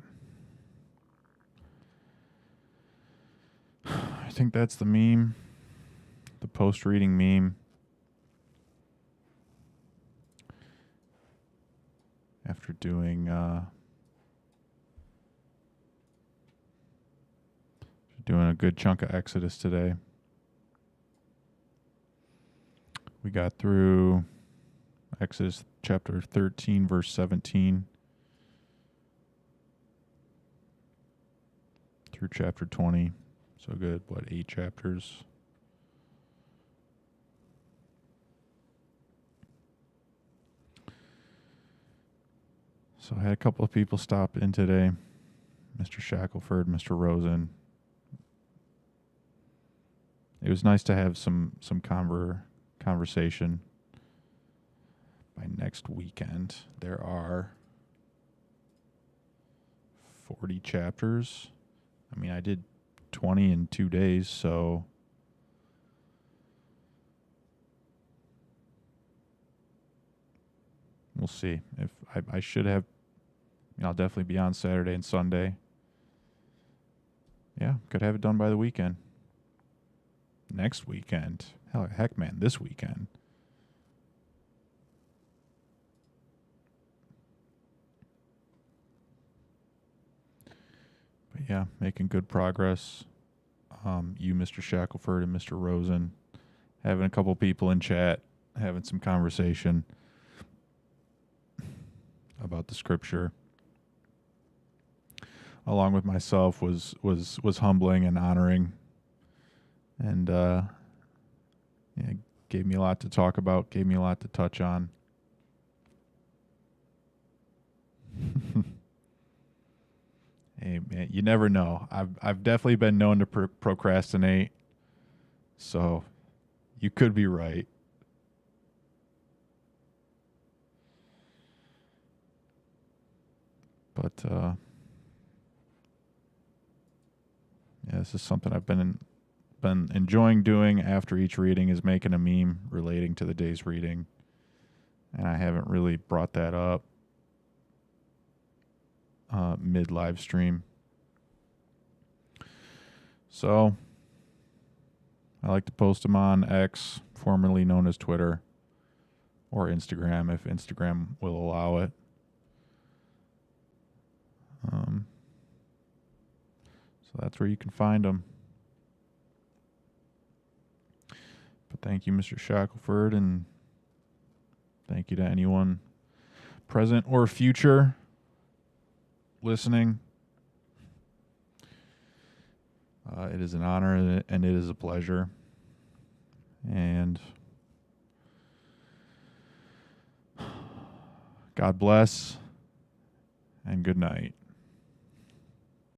I think that's the meme. The post-reading meme. After doing Doing a good chunk of Exodus today. We got through Exodus chapter 13, verse 17, through chapter 20. So good. 8 chapters? So I had a couple of people stop in today. Mr. Shackelford, Mr. Rosen. It was nice to have some conversation. By next weekend, there are 40 chapters. I mean, I did 20 in 2 days, so we'll see. If I should have, I'll definitely be on Saturday and Sunday. Yeah, could have it done by the weekend. Next weekend. Heck, man, this weekend. But yeah, making good progress. You, Mr. Shackelford, and Mr. Rosen, having a couple people in chat, having some conversation about the scripture, along with myself, was humbling and honoring, and yeah, gave me a lot to talk about, gave me a lot to touch on. Hey man, you never know. I've definitely been known to procrastinate, so you could be right. But yeah, this is something I've been enjoying doing after each reading, is making a meme relating to the day's reading, and I haven't really brought that up mid live stream. So I like to post them on X, formerly known as Twitter, or Instagram if Instagram will allow it. So that's where you can find them. But thank you, Mr. Shackelford, and thank you to anyone present or future listening. It is an honor and it is a pleasure. And God bless and good night.